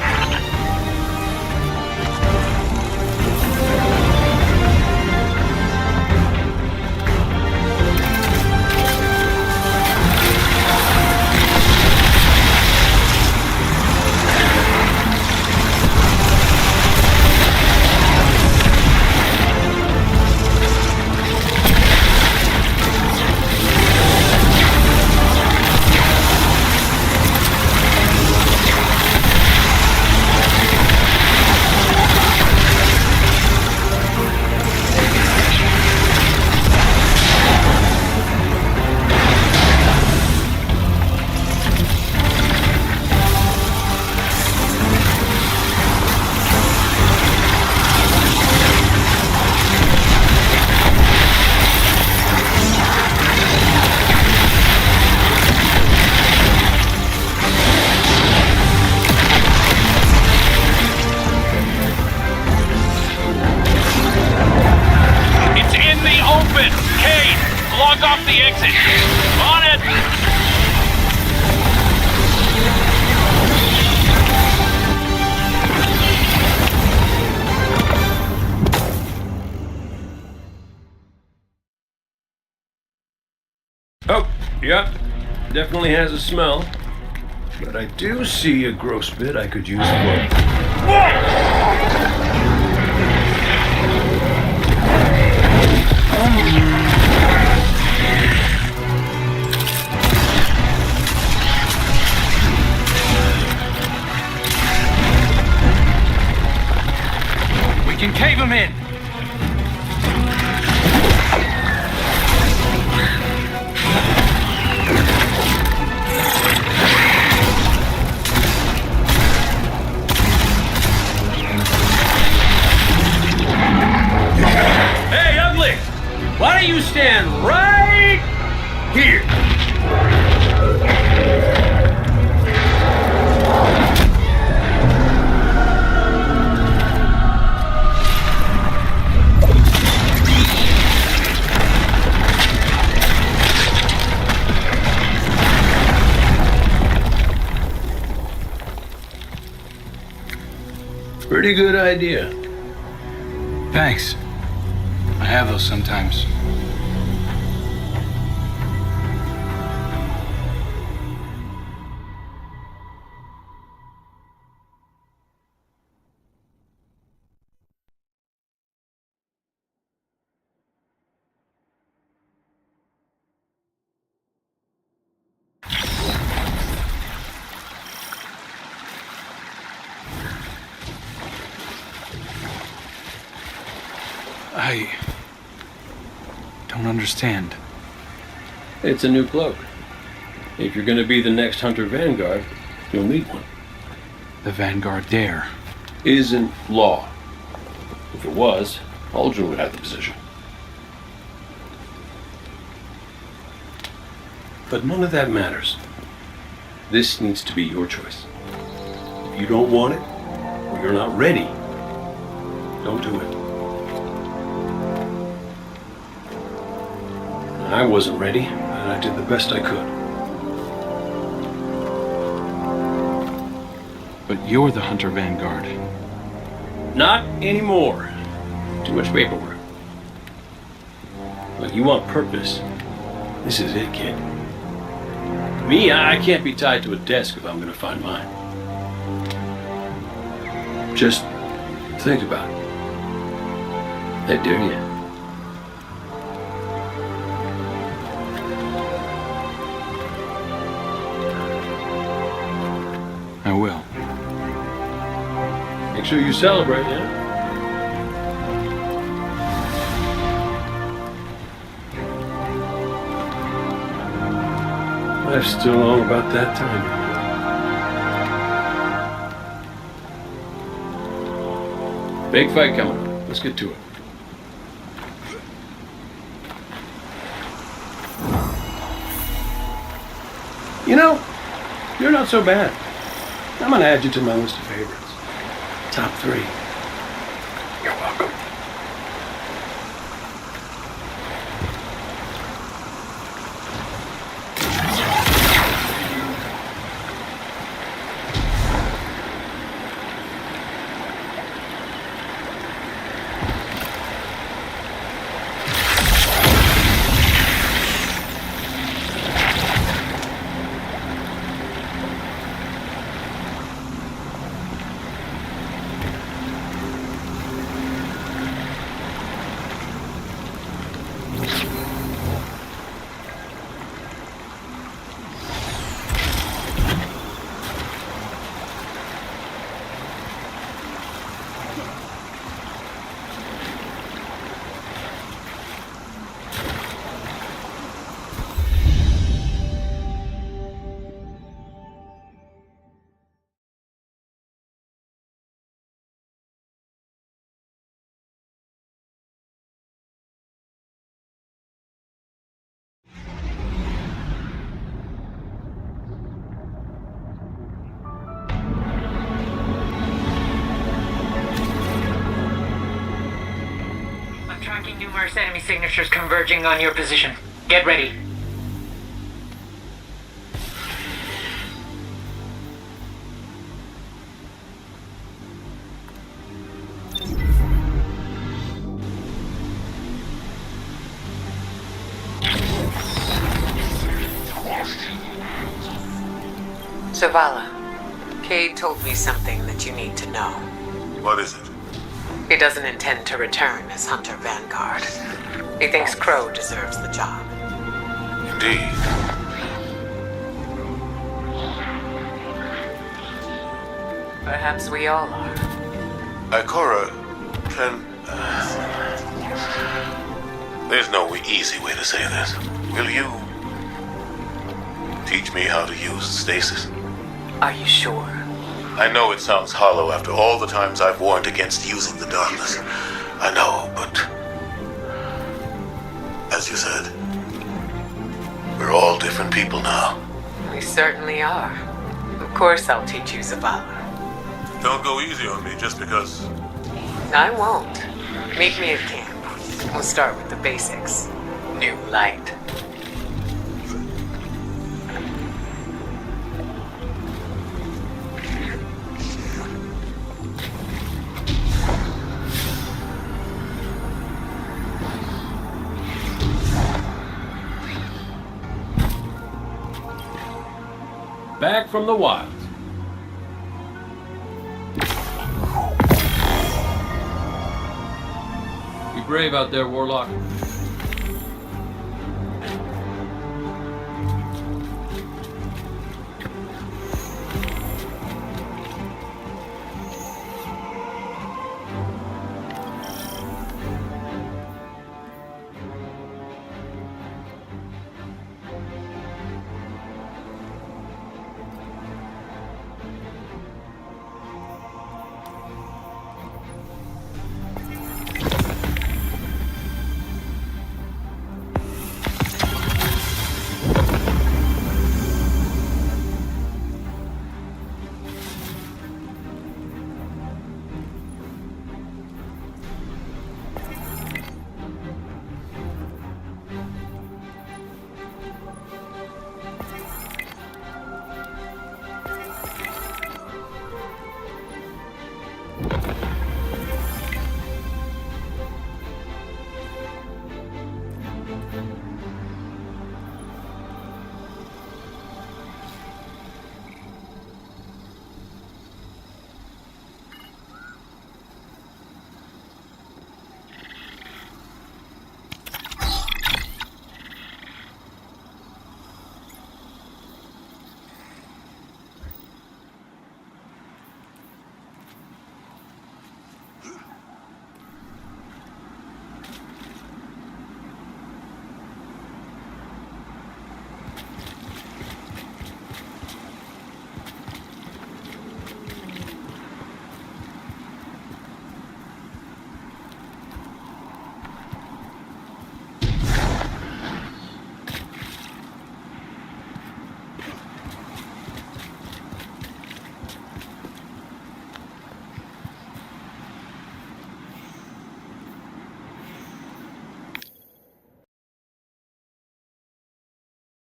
Off the exit. On it! Oh, yep. Definitely has a smell. But I do see a gross bit I could use We can cave him in. Hey, ugly! Why don't you stand right here? Pretty good idea. Thanks. I have those sometimes. I don't understand. It's a new cloak. If you're gonna be the next Hunter Vanguard, you'll need one. The Vanguard there isn't law. If it was, Aldrin would have the position. But none of that matters. This needs to be your choice. If you don't want it, or you're not ready, don't do it. I wasn't ready, and I did the best I could. But you're the Hunter Vanguard. Not anymore. Too much paperwork. But you want purpose. This is it, kid. Me, I can't be tied to a desk if I'm gonna find mine. Just think about it. I dare you. I will. Make sure you celebrate, yeah? Life's still all about that time. Big fight coming up. Let's get to it. You know, you're not so bad. I'm gonna add you to my list of favorites. Top 3. You're welcome. enemy signatures converging on your position. Get ready. Zavala, Cade told me something that you need to know. What is it? He doesn't intend to return as Hunter Vanguard. He thinks Crow deserves the job. Indeed. Perhaps we all are. Ikora can... There's no easy way to say this. Will you teach me how to use stasis? Are you sure? I know it sounds hollow after all the times I've warned against using the darkness. I know, but... As you said, we're all different people now. We certainly are. Of course I'll teach you, Zavala. Don't go easy on me just because... I won't. Meet me at camp. We'll start with the basics. New light. Back from the wilds. Be brave out there, Warlock.